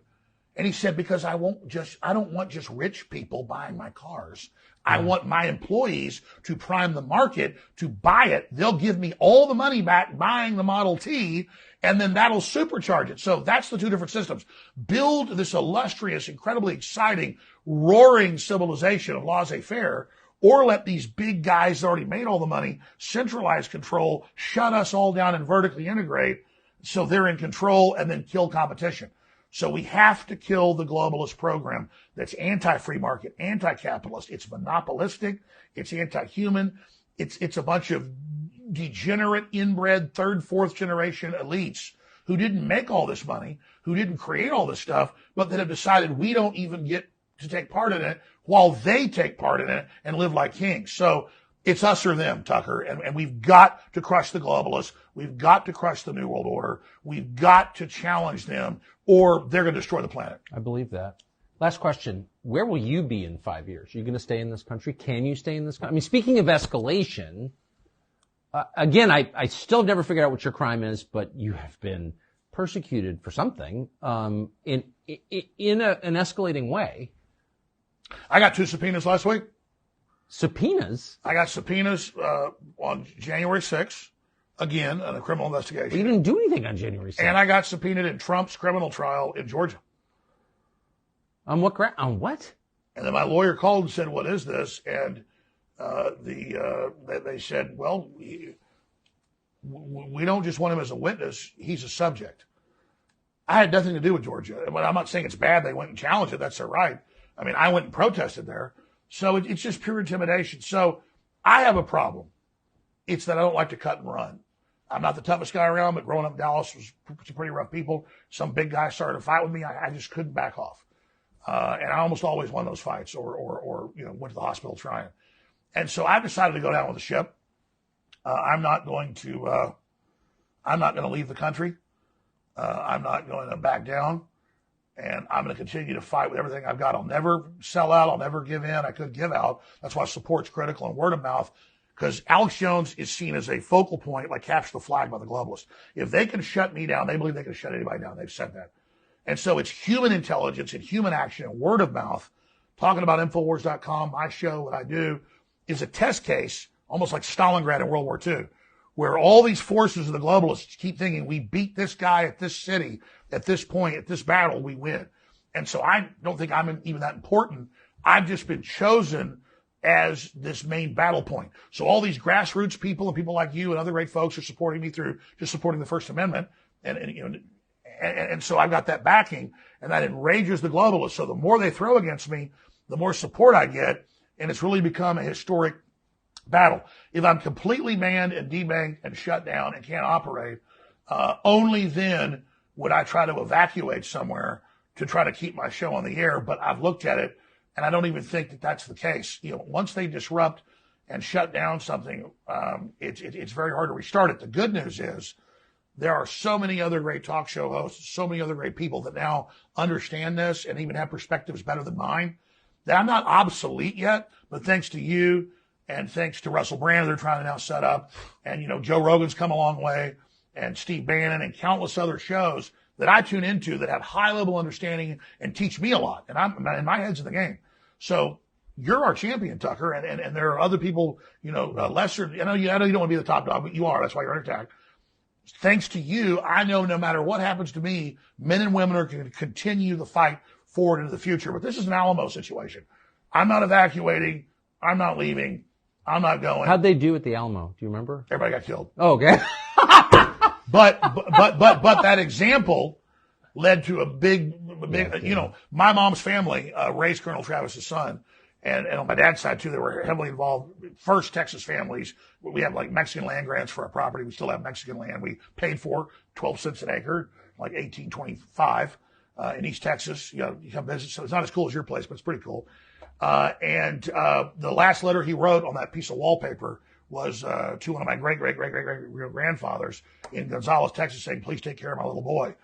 And he said, because I don't want just rich people buying my cars. I want my employees to prime the market to buy it. They'll give me all the money back buying the Model T, and then that'll supercharge it. So that's the 2 different systems. Build this illustrious, incredibly exciting, roaring civilization of laissez-faire, or let these big guys that already made all the money centralize control, shut us all down and vertically integrate so they're in control and then kill competition. So we have to kill the globalist program that's anti-free market, anti-capitalist. It's monopolistic. It's anti-human. It's a bunch of degenerate, inbred, 3rd, 4th generation elites who didn't make all this money, who didn't create all this stuff, but that have decided we don't even get to take part in it while they take part in it and live like kings. So it's us or them, Tucker, and we've got to crush the globalists. We've got to crush the New World Order. We've got to challenge them, or they're going to destroy the planet. I believe that. Last question. Where will you be in 5 years? Are you going to stay in this country? Can you stay in this country? I mean, speaking of escalation, again, I still have never figured out what your crime is, but you have been persecuted for something in an escalating way. I got 2 subpoenas last week. Subpoenas? I got subpoenas on January 6th, again, on a criminal investigation. You didn't do anything on January 6th. And I got subpoenaed in Trump's criminal trial in Georgia. On what ground? On what? And then my lawyer called and said, what is this? And they said, well, we don't just want him as a witness. He's a subject. I had nothing to do with Georgia. But I'm not saying it's bad. They went and challenged it. That's their right. I mean, I went and protested there. So it's just pure intimidation. So I have a problem. It's that I don't like to cut and run. I'm not the toughest guy around, but growing up in Dallas was some pretty rough people. Some big guy started a fight with me. I just couldn't back off. And I almost always won those fights or went to the hospital trying. And so I decided to go down with the ship. I'm not going to leave the country. I'm not going to back down. And I'm going to continue to fight with everything I've got. I'll never sell out. I'll never give in. I could give out. That's why support's critical and word of mouth, because Alex Jones is seen as a focal point, like capture the flag by the globalists. If they can shut me down, they believe they can shut anybody down. They've said that. And so it's human intelligence and human action and word of mouth. Talking about Infowars.com, my show, what I do, is a test case, almost like Stalingrad in World War II, where all these forces of the globalists keep thinking, we beat this guy at this city, at this point, at this battle, we win. And so I don't think I'm even that important. I've just been chosen as this main battle point. So all these grassroots people and people like you and other great folks are supporting me through just supporting the First Amendment. And so I've got that backing, and that enrages the globalists. So the more they throw against me, the more support I get. And it's really become a historic battle. If I'm completely manned and debanked and shut down and can't operate, only then would I try to evacuate somewhere to try to keep my show on the air. But I've looked at it, and I don't even think that that's the case. Once they disrupt and shut down something, it's very hard to restart it. The good news is there are so many other great talk show hosts, so many other great people that now understand this and even have perspectives better than mine, that I'm not obsolete yet. But thanks to you, and thanks to Russell Brand, they're trying to now set up. And, Joe Rogan's come a long way, and Steve Bannon, and countless other shows that I tune into that have high-level understanding and teach me a lot. And my head's in the game. So you're our champion, Tucker, and there are other people, lesser. I know you don't want to be the top dog, but you are. That's why you're under attack. Thanks to you, I know no matter what happens to me, men and women are going to continue the fight forward into the future. But this is an Alamo situation. I'm not evacuating. I'm not leaving. I'm not going. How'd they do at the Alamo? Do you remember? Everybody got killed. Oh, okay. But that example led to a big, my mom's family raised Colonel Travis's son, And on my dad's side, too, they were heavily involved. First Texas families, we have like Mexican land grants for our property. We still have Mexican land. We paid for 12 cents an acre, like 1825 in East Texas. You come visit. So it's not as cool as your place, but it's pretty cool. And the last letter he wrote on that piece of wallpaper was to one of my great-grandfathers in Gonzales, Texas, saying, please take care of my little boy.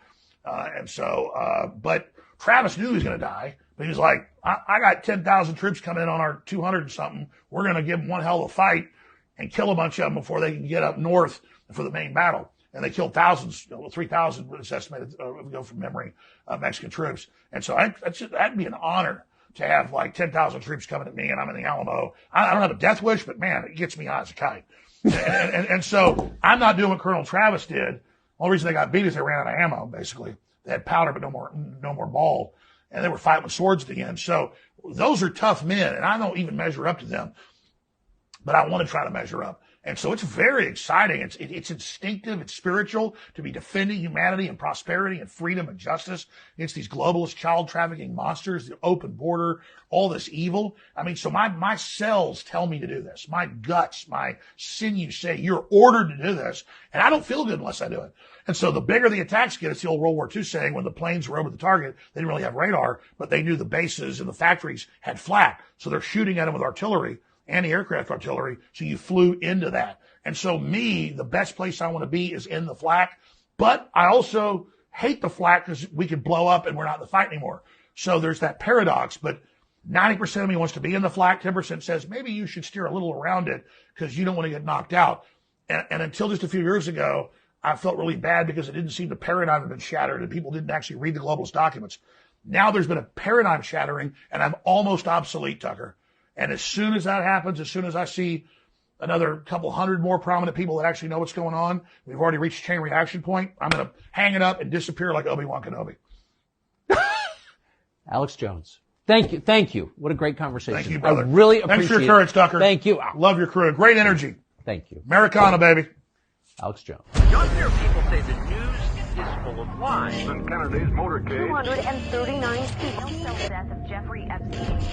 But Travis knew he was going to die. But he was like, I got 10,000 troops coming in on our 200 and something. We're going to give them one hell of a fight and kill a bunch of them before they can get up north for the main battle. And they killed thousands, 3,000 was estimated, we go from memory, Mexican troops. And so that'd be an honor to have like 10,000 troops coming at me and I'm in the Alamo. I don't have a death wish, but man, it gets me high as a kite. and so I'm not doing what Colonel Travis did. The only reason they got beat is they ran out of ammo, basically. They had powder, but no more ball. And they were fighting with swords at the end. So those are tough men, and I don't even measure up to them. But I want to try to measure up. And so it's very exciting. It's instinctive. It's spiritual to be defending humanity and prosperity and freedom and justice against these globalist child trafficking monsters, the open border, all this evil. I mean, so my cells tell me to do this. My guts, my sinews say you're ordered to do this. And I don't feel good unless I do it. And so the bigger the attacks get, it's the old World War II saying when the planes were over the target, they didn't really have radar, but they knew the bases and the factories had flak. So they're shooting at them with artillery, anti-aircraft artillery. So you flew into that. And so the best place I want to be is in the flak. But I also hate the flak because we could blow up and we're not in the fight anymore. So there's that paradox. But 90% of me wants to be in the flak. 10% says maybe you should steer a little around it because you don't want to get knocked out. And until just a few years ago, I felt really bad because it didn't seem the paradigm had been shattered and people didn't actually read the globalist documents. Now there's been a paradigm shattering and I'm almost obsolete, Tucker. And as soon as that happens, as soon as I see another couple hundred more prominent people that actually know what's going on, we've already reached chain reaction point, I'm going to hang it up and disappear like Obi-Wan Kenobi. Alex Jones. Thank you. What a great conversation. Thank you, brother. I really appreciate it. Thanks for your courage, Tucker. Thank you. Love your crew. Great energy. Thank you. Americana, baby. Alex Jones. You'll hear people say the news is full of lies. In Kennedy's motorcade. 239 people. The death of Jeffrey Epstein.